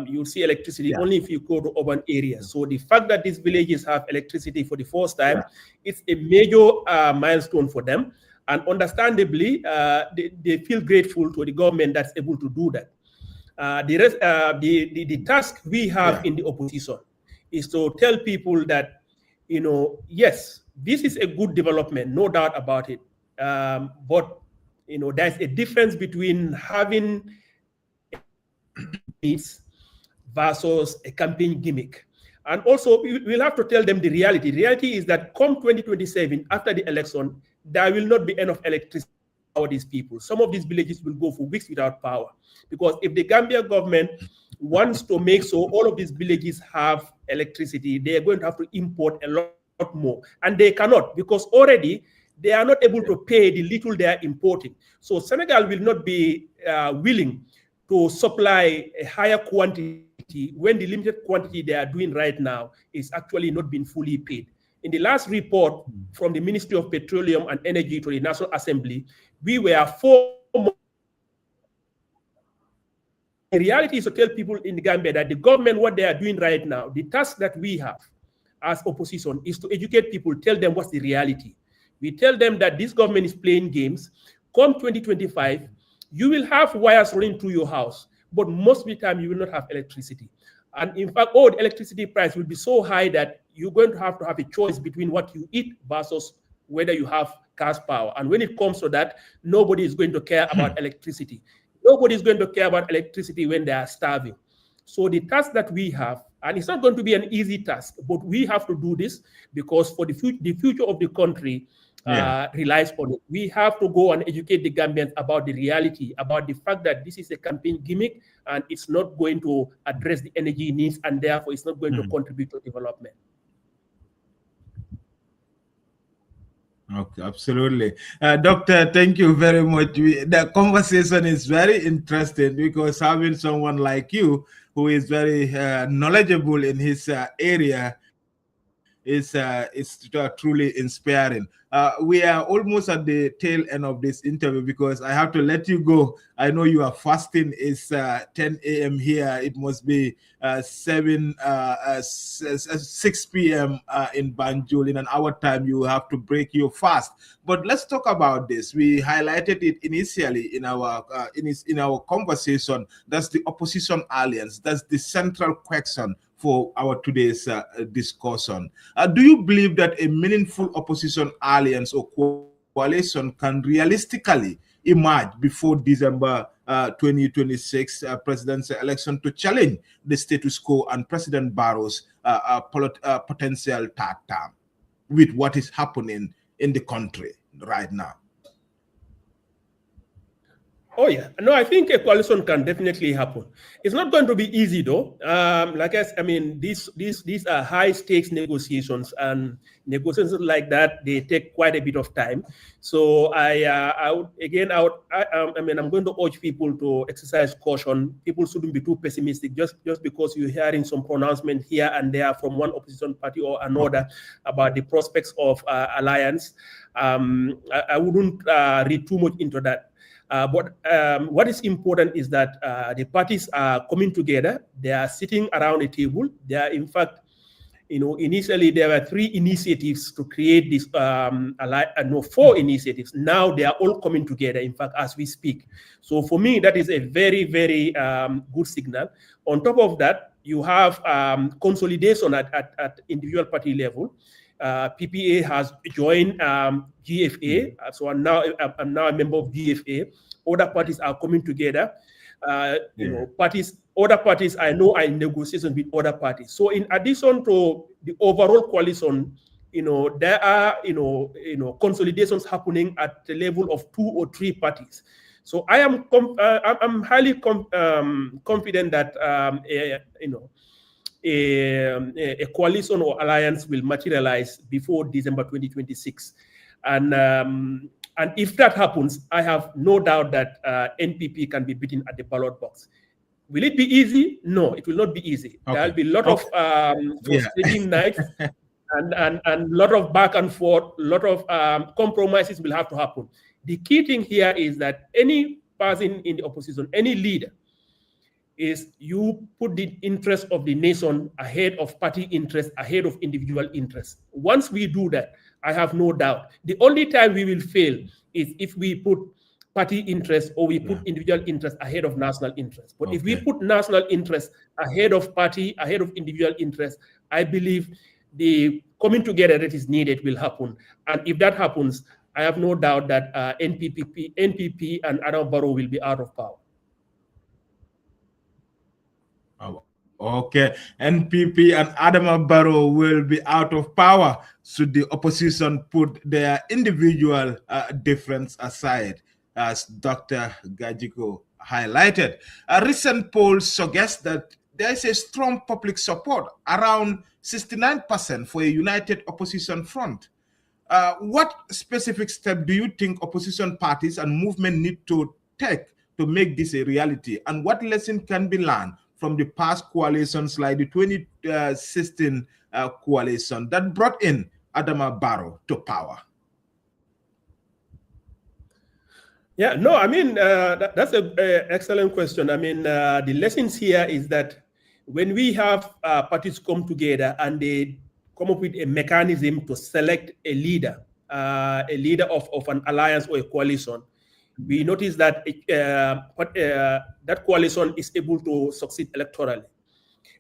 You'll see electricity only if you go to urban areas. So the fact that these villages have electricity for the first time, it's a major milestone for them. And understandably, they feel grateful to the government that's able to do that. The task we have in the opposition is to tell people that, yes, this is a good development, no doubt about it. But there's a difference between having needs versus a campaign gimmick. And also, we'll have to tell them the reality. The reality is that come 2027, after the election, there will not be enough electricity for these people. Some of these villages will go for weeks without power. Because if the Gambia government wants to make so all of these villages have electricity, they are going to have to import a lot more. And they cannot, because already they are not able to pay the little they are importing. So Senegal will not be willing to supply a higher quantity when the limited quantity they are doing right now is actually not being fully paid. In the last report from the Ministry of Petroleum and Energy to the National Assembly, we were 4 months. The reality is to tell people in the Gambia that the government, what they are doing right now, the task that we have as opposition is to educate people, tell them what's the reality. We tell them that this government is playing games. Come 2025, you will have wires running through your house, but most of the time you will not have electricity. And in fact, the electricity price will be so high that you're going to have a choice between what you eat versus whether you have gas power. And when it comes to that, nobody is going to care about electricity. Nobody is going to care about electricity when they are starving. So the task that we have, and it's not going to be an easy task, but we have to do this because for the future of the country, relies on it. We have to go and educate the Gambians about the reality, about the fact that this is a campaign gimmick and it's not going to address the energy needs, and therefore it's not going to contribute to development. Okay, absolutely. Doctor, thank you very much. The conversation is very interesting because having someone like you who is very knowledgeable in his area is truly inspiring. We are almost at the tail end of this interview because I have to let you go. I know you are fasting. It's 10 a.m. here. It must be 6 p.m. In Banjul. In an hour time, you have to break your fast. But let's talk about this. We highlighted it initially in our conversation. That's the opposition alliance. That's the central question for our today's discussion. Do you believe that a meaningful opposition alliance or coalition can realistically emerge before December 2026 presidential election to challenge the status quo and President Barrow's potential third term with what is happening in the country right now? Oh yeah, no, I think a coalition can definitely happen. It's not going to be easy though. These are high stakes negotiations, and negotiations like that, they take quite a bit of time. So I'm going to urge people to exercise caution. People shouldn't be too pessimistic just because you're hearing some pronouncement here and there from one opposition party or another about the prospects of alliance. I wouldn't read too much into that. But what is important is that the parties are coming together. They are sitting around a table. They are, in fact, initially there were 3 initiatives to create this, 4 initiatives. Now they are all coming together, in fact, as we speak. So for me, that is a very, very good signal. On top of that, you have consolidation at individual party level. PPA has joined GFA, so I'm now a member of GFA. Other parties are coming together. Other parties I know are in negotiations with other parties. So in addition to the overall coalition, there are consolidations happening at the level of 2 or 3 parties. So I'm highly confident that a coalition or alliance will materialize before December 2026. And if that happens, I have no doubt that NPP can be beaten at the ballot box. Will it be easy? No, it will not be easy. Okay. There will be a lot of frustrating nights and a lot of back and forth, a lot of compromises will have to happen. The key thing here is that any person in the opposition, any leader, is you put the interest of the nation ahead of party interest, ahead of individual interest. Once we do that, I have no doubt. The only time we will fail is if we put party interest or we put individual interest ahead of national interest. But if we put national interest ahead of party, ahead of individual interest, I believe the coming together that is needed will happen. And if that happens, I have no doubt that NPP and Adam Barrow will be out of power. Okay, NPP and Adama Barrow will be out of power should the opposition put their individual difference aside, as Dr. Gajiko highlighted. A recent poll suggests that there is a strong public support, around 69% for a united opposition front. What specific step do you think opposition parties and movement need to take to make this a reality? And what lesson can be learned from the past coalitions like the 2016 coalition that brought in Adama Barrow to power? Yeah, no, I mean, that's an excellent question. I mean, the lessons here is that when we have parties come together and they come up with a mechanism to select a leader of an alliance or a coalition, we notice that that coalition is able to succeed electorally.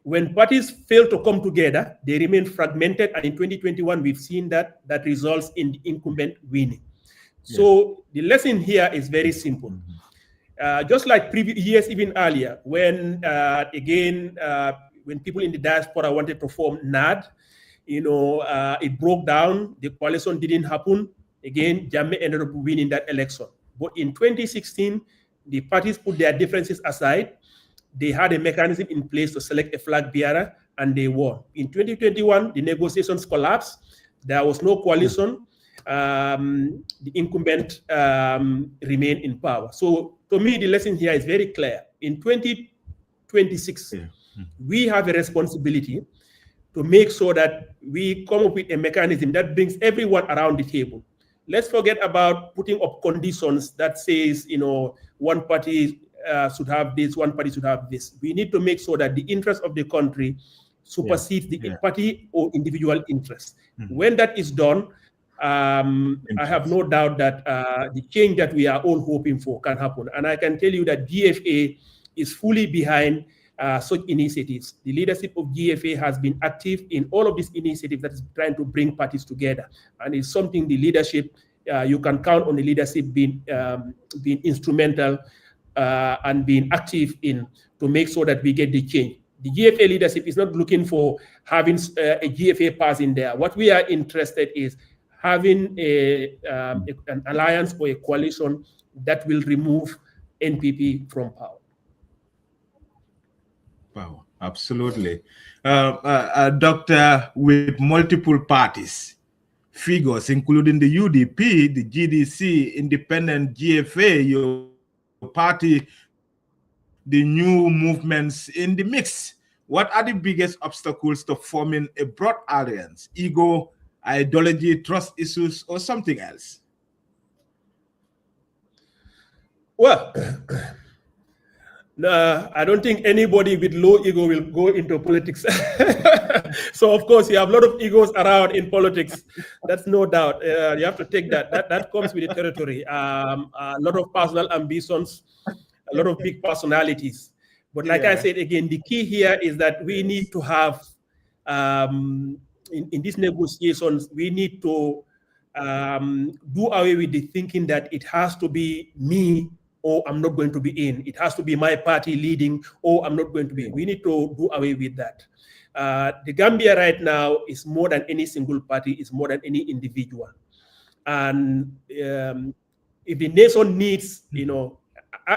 When parties fail to come together, they remain fragmented, and in 2021, we've seen that results in the incumbent winning. Yes. So the lesson here is very simple. Just like previous years, even earlier, when when people in the diaspora wanted to form NAD, it broke down. The coalition didn't happen. Again, Jammeh ended up winning that election. But in 2016, the parties put their differences aside. They had a mechanism in place to select a flag bearer, and they won. In 2021, the negotiations collapsed. There was no coalition. The incumbent remained in power. So to me, the lesson here is very clear. In 2026, we have a responsibility to make sure that we come up with a mechanism that brings everyone around the table. Let's forget about putting up conditions that says, one party should have this, one party should have this. We need to make sure that the interest of the country supersedes the party or individual interest. When that is done, I have no doubt that the change that we are all hoping for can happen. And I can tell you that GFA is fully behind such initiatives. The leadership of GFA has been active in all of these initiatives that is trying to bring parties together. And it's something the leadership, you can count on the leadership being instrumental and being active in to make sure that we get the change. The GFA leadership is not looking for having a GFA pass in there. What we are interested is having an alliance or a coalition that will remove NPP from power. Wow, absolutely. Doctor, with multiple parties, figures, including the UDP, the GDC, independent GFA, your party, the new movements in the mix, what are the biggest obstacles to forming a broad alliance? Ego, ideology, trust issues, or something else? Well, no, I don't think anybody with low ego will go into politics. So, of course, you have a lot of egos around in politics. That's no doubt. You have to take that. That comes with the territory. A lot of personal ambitions, a lot of big personalities. But like I said, again, the key here is that we need to have, in these negotiations, we need to do away with the thinking that it has to be me or I'm not going to be in. It has to be my party leading or I'm not going to be in. We need to do away with that. The Gambia right now is more than any single party, is more than any individual. And if the nation needs,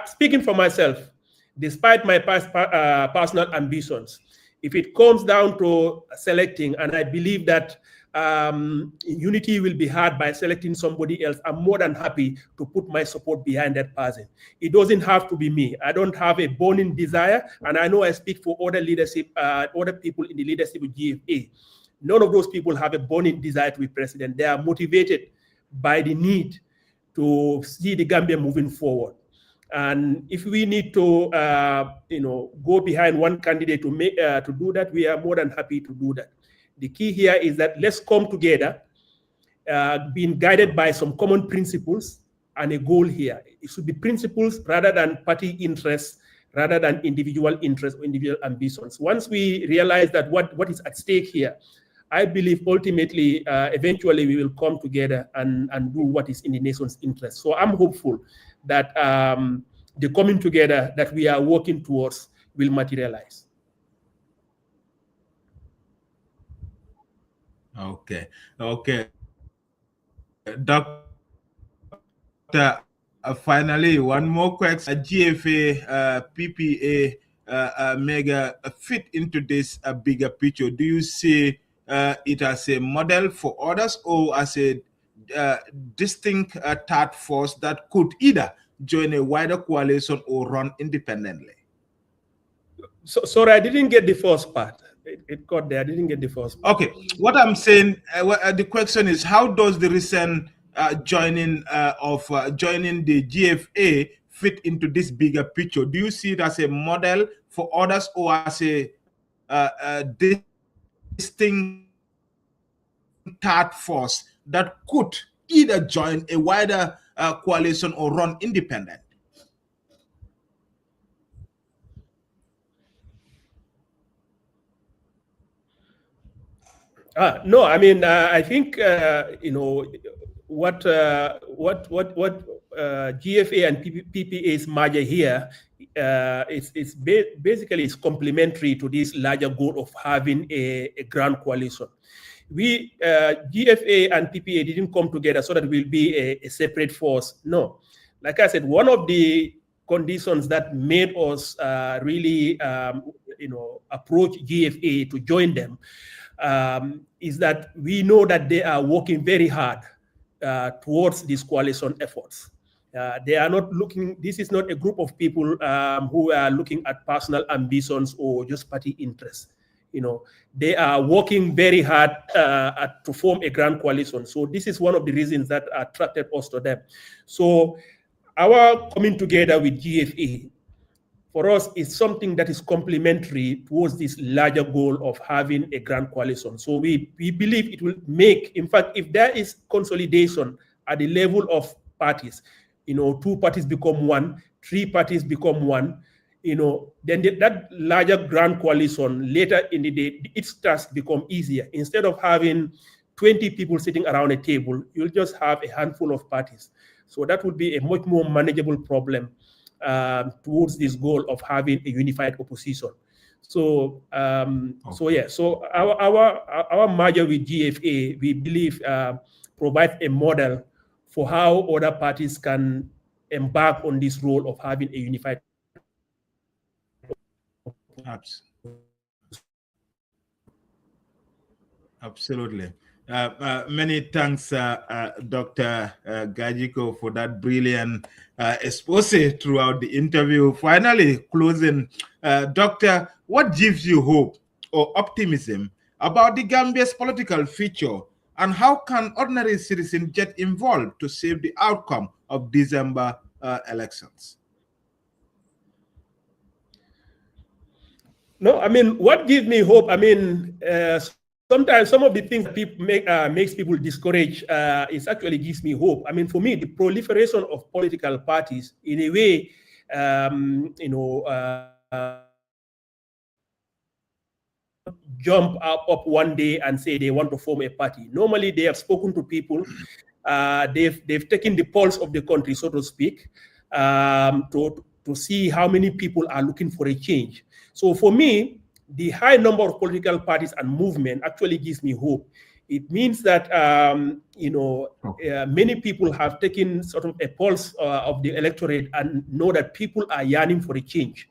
speaking for myself, despite my personal ambitions, if it comes down to selecting, and I believe that unity will be had by selecting somebody else, I'm more than happy to put my support behind that person. It doesn't have to be me. I don't have a burning desire, and I know I speak for other leadership, other people in the leadership of GFA. None of those people have a burning desire to be president. They are motivated by the need to see the Gambia moving forward. And if we need to, go behind one candidate to make to do that, we are more than happy to do that. The key here is that let's come together, being guided by some common principles and a goal here. It should be principles rather than party interests, rather than individual interests or individual ambitions. Once we realize that what is at stake here, I believe ultimately, eventually we will come together and do what is in the nation's interest. So I'm hopeful that the coming together that we are working towards will materialize. Okay. Doctor, finally, one more question. GFA, PPA, mega fit into this bigger picture. Do you see it as a model for others or as a distinct third force that could either join a wider coalition or run independently? So, sorry, I didn't get the first part. It got there. I didn't get the first part. Okay. What I'm saying, the question is, how does the recent joining the GFA fit into this bigger picture? Do you see it as a model for others or as a distinct third force that could either join a wider coalition or run independent? No, I mean, I think what GFA and PPA's merger here is basically complementary to this larger goal of having a grand coalition. GFA and PPA didn't come together so that we'll be a separate force. No. Like I said, one of the conditions that made us really, approach GFA to join them is that we know that they are working very hard towards these coalition efforts. They are not looking, this is not a group of people who are looking at personal ambitions or just party interests. They are working very hard to form a grand coalition. So this is one of the reasons that attracted us to them. So our coming together with GFA, for us, is something that is complementary towards this larger goal of having a grand coalition. So we believe it will make, in fact, if there is consolidation at the level of parties, 2 parties become one, 3 parties become one, then that larger grand coalition later in the day, its task become easier. Instead of having 20 people sitting around a table, you'll just have a handful of parties. So that would be a much more manageable problem towards this goal of having a unified opposition. So, so our merger with GFA, we believe, provides a model for how other parties can embark on this role of having a unified. Absolutely. Many thanks, Dr. Gajiko, for that brilliant expose throughout the interview. Finally, closing, Doctor, what gives you hope or optimism about the Gambia's political future, and how can ordinary citizens get involved to save the outcome of December elections? No, I mean, what gives me hope? I mean, sometimes some of the things that people makes people discouraged is actually gives me hope. I mean, for me, the proliferation of political parties, in a way, jump up one day and say they want to form a party. Normally, they have spoken to people. They've taken the pulse of the country, so to speak, to see how many people are looking for a change. So for me, the high number of political parties and movement actually gives me hope. It means that many people have taken sort of a pulse of the electorate and know that people are yearning for a change.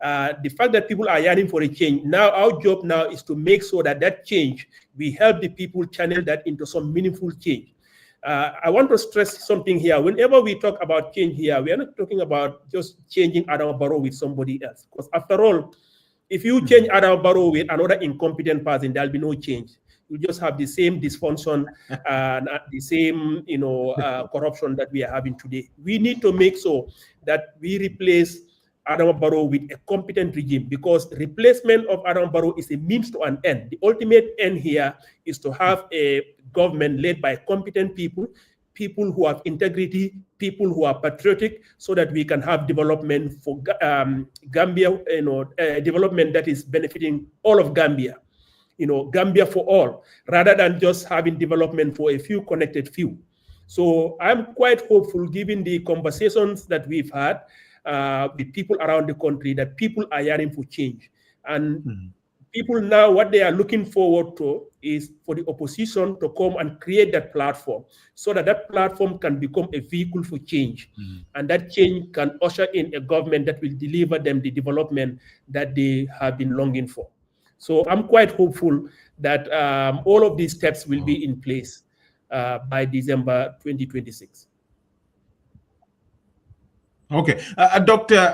The fact that people are yearning for a change, now our job now is to make sure that that change, we help the people channel that into some meaningful change. I want to stress something here. Whenever we talk about change here, we are not talking about just changing Adama Barrow with somebody else. Because after all, if you change Adama Barrow with another incompetent person, there'll be no change. You just have the same dysfunction and the same, corruption that we are having today. We need to make sure that we replace Adama Barrow with a competent regime, because replacement of Adama Barrow is a means to an end. The ultimate end here is to have a government led by competent people, people who have integrity, people who are patriotic, so that we can have development for Gambia, development that is benefiting all of Gambia, Gambia for all, rather than just having development for a few connected few. So I'm quite hopeful, given the conversations that we've had with people around the country, that people are yearning for change. And people now, what they are looking forward to is for the opposition to come and create that platform, so that that platform can become a vehicle for change. And that change can usher in a government that will deliver them the development that they have been longing for. So I'm quite hopeful that all of these steps will be in place by December 2026. Okay. Doctor,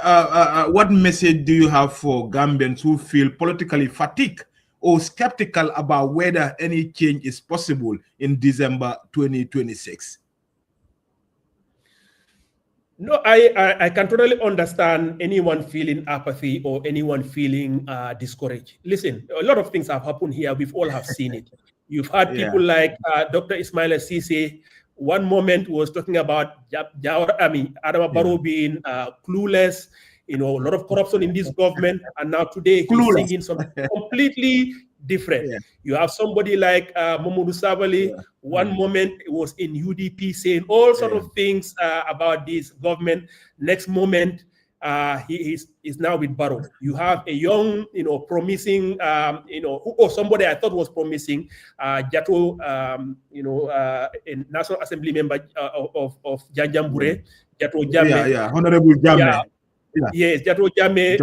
what message do you have for Gambians who feel politically fatigued or skeptical about whether any change is possible in December 2026? No, I can totally understand anyone feeling apathy or anyone feeling discouraged. Listen, a lot of things have happened here. We've all have seen it. You've had people like Dr. Ismail Sise. One moment was talking about Adama Barrow being clueless, a lot of corruption in this government, and now today he's singing something completely different. You have somebody like Mamadou Sabali. One moment it was in UDP saying all sort of things about this government. Next moment he's now with Barrow. You have a young, promising, or somebody I thought was promising, Jato, a National Assembly member of Janjambure, Jato Jammeh. Yeah, Honorable Jammeh. Yeah. Yes, Jato Jammeh,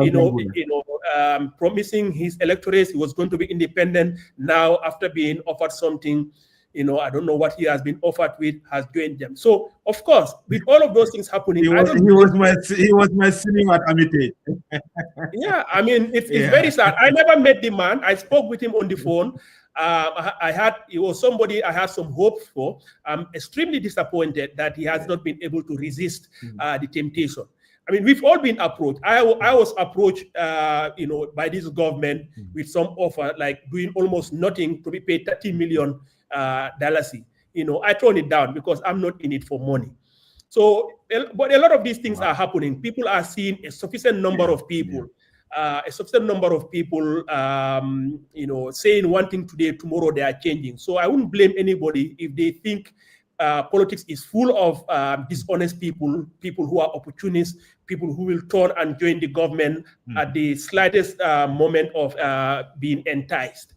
promising his electorate he was going to be independent. Now, after being offered something, I don't know what he has been offered with, has joined them. So, of course, with all of those things happening, he was my senior at Amite. Yeah, I mean, it's very sad. I never met the man. I spoke with him on the phone. He was somebody I had some hopes for. I'm extremely disappointed that he has not been able to resist the temptation. I mean, we've all been approached. I was approached, by this government with some offer, like doing almost nothing to be paid $30 million. I turned it down because I'm not in it for money. So, but a lot of these things are happening. People are seeing a sufficient number of people, saying one thing today, tomorrow they are changing. So I wouldn't blame anybody if they think politics is full of dishonest people who are opportunists, people who will turn and join the government at the slightest moment of being enticed.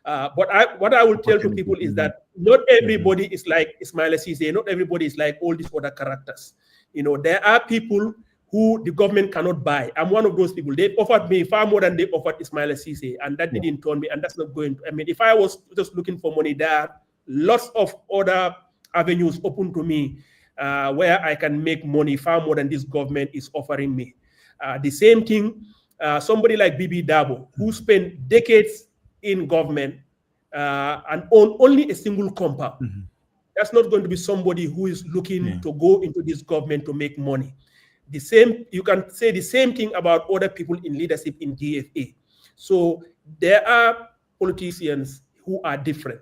But what I will tell to people is that not everybody is like Ismaila Ceesay. Not everybody is like all these other characters. There are people who the government cannot buy. I'm one of those people. They offered me far more than they offered Ismaila Ceesay, and that didn't turn me, and that's not going to. I mean, if I was just looking for money, there are lots of other avenues open to me where I can make money far more than this government is offering me. The same thing, somebody like Bibi Dabo, who spent decades in government and own only a single compound. That's not going to be somebody who is looking to go into this government to make money. You can say the same thing about other people in leadership in GFA. So there are politicians who are different.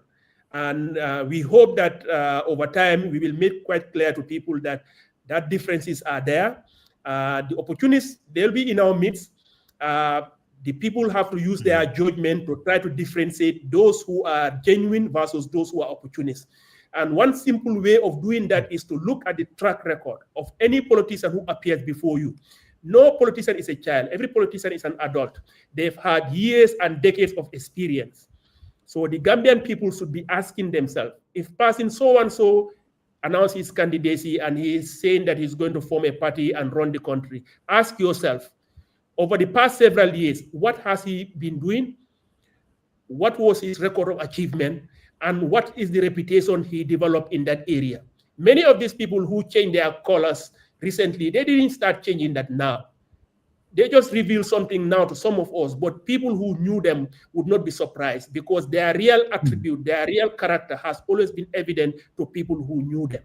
And we hope that over time we will make quite clear to people that differences are there. The opportunists, they'll be in our midst. The people have to use their judgment to try to differentiate those who are genuine versus those who are opportunists. And one simple way of doing that is to look at the track record of any politician who appears before you. No politician is a child. Every politician is an adult. They've had years and decades of experience. So the Gambian people should be asking themselves, if person so-and-so announces his candidacy and he is saying that he's going to form a party and run the country, ask yourself, over the past several years, what has he been doing? What was his record of achievement? And what is the reputation he developed in that area? Many of these people who changed their colors recently, they didn't start changing that now. They just reveal something now to some of us, but people who knew them would not be surprised because their real attribute, their real character has always been evident to people who knew them.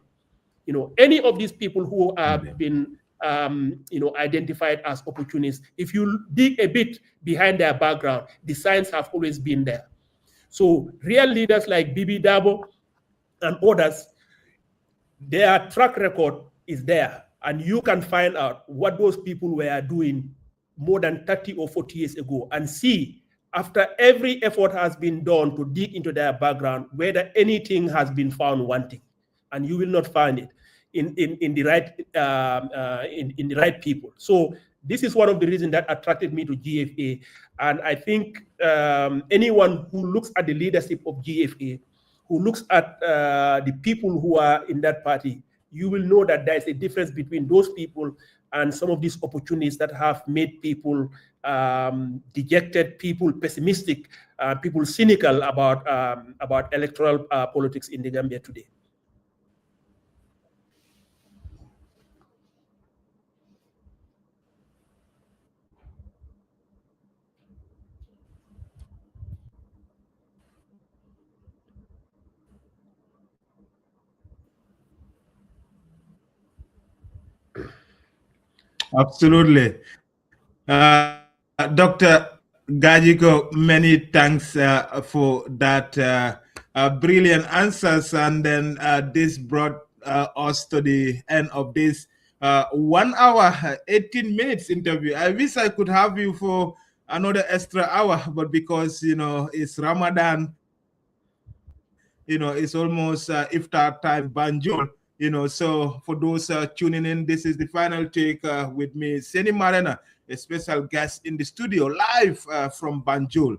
Any of these people who have been identified as opportunists, if you dig a bit behind their background, the signs have always been there. So real leaders like Bibi Dabo and others, their track record is there, and you can find out what those people were doing more than 30 or 40 years ago and see, after every effort has been done to dig into their background, whether anything has been found wanting, and you will not find it in the right people. So this is one of the reasons that attracted me to GFA, and I think anyone who looks at the leadership of GFA, who looks at the people who are in that party, you will know that there is a difference between those people and some of these opportunities that have made people dejected, people pessimistic, people cynical about electoral politics in the Gambia today. Absolutely. Dr. Gajiko, many thanks for that brilliant answers. And then this brought us to the end of this 1 hour, 18 minutes interview. I wish I could have you for another extra hour, but because, it's Ramadan, it's almost iftar time, Banjul, So for those tuning in, this is the final take with me, Seni Marena, a special guest in the studio, live from Banjul,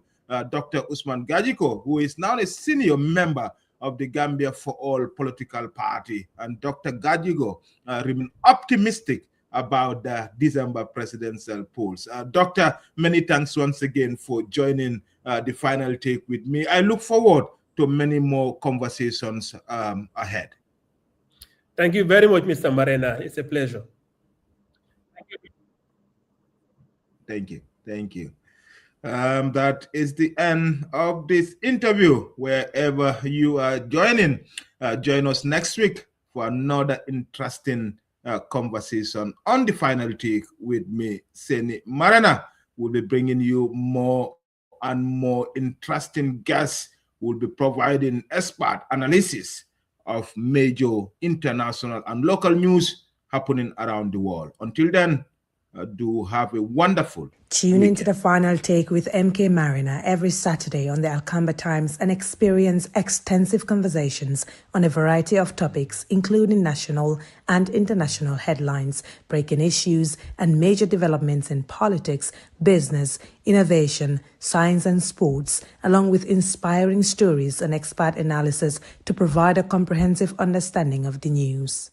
Dr. Usman Gajiko, who is now a senior member of the Gambia for All political party. And Dr. Gajiko remains optimistic about the December presidential polls. Doctor, many thanks once again for joining the final take with me. I look forward to many more conversations ahead. Thank you very much, Mr. Marena. It's a pleasure. Thank you. Thank you. That is the end of this interview. Wherever you are joining, join us next week for another interesting conversation on the final take with me, Seni Marena. We'll be bringing you more and more interesting guests. We'll be providing expert analysis of major international and local news happening around the world. Until then, do have a wonderful Tune weekend. into the final take with MK Marina every Saturday on the Alcamba Times and experience extensive conversations on a variety of topics, including national and international headlines, breaking issues, and major developments in politics, business, innovation, science, and sports, along with inspiring stories and expert analysis to provide a comprehensive understanding of the news.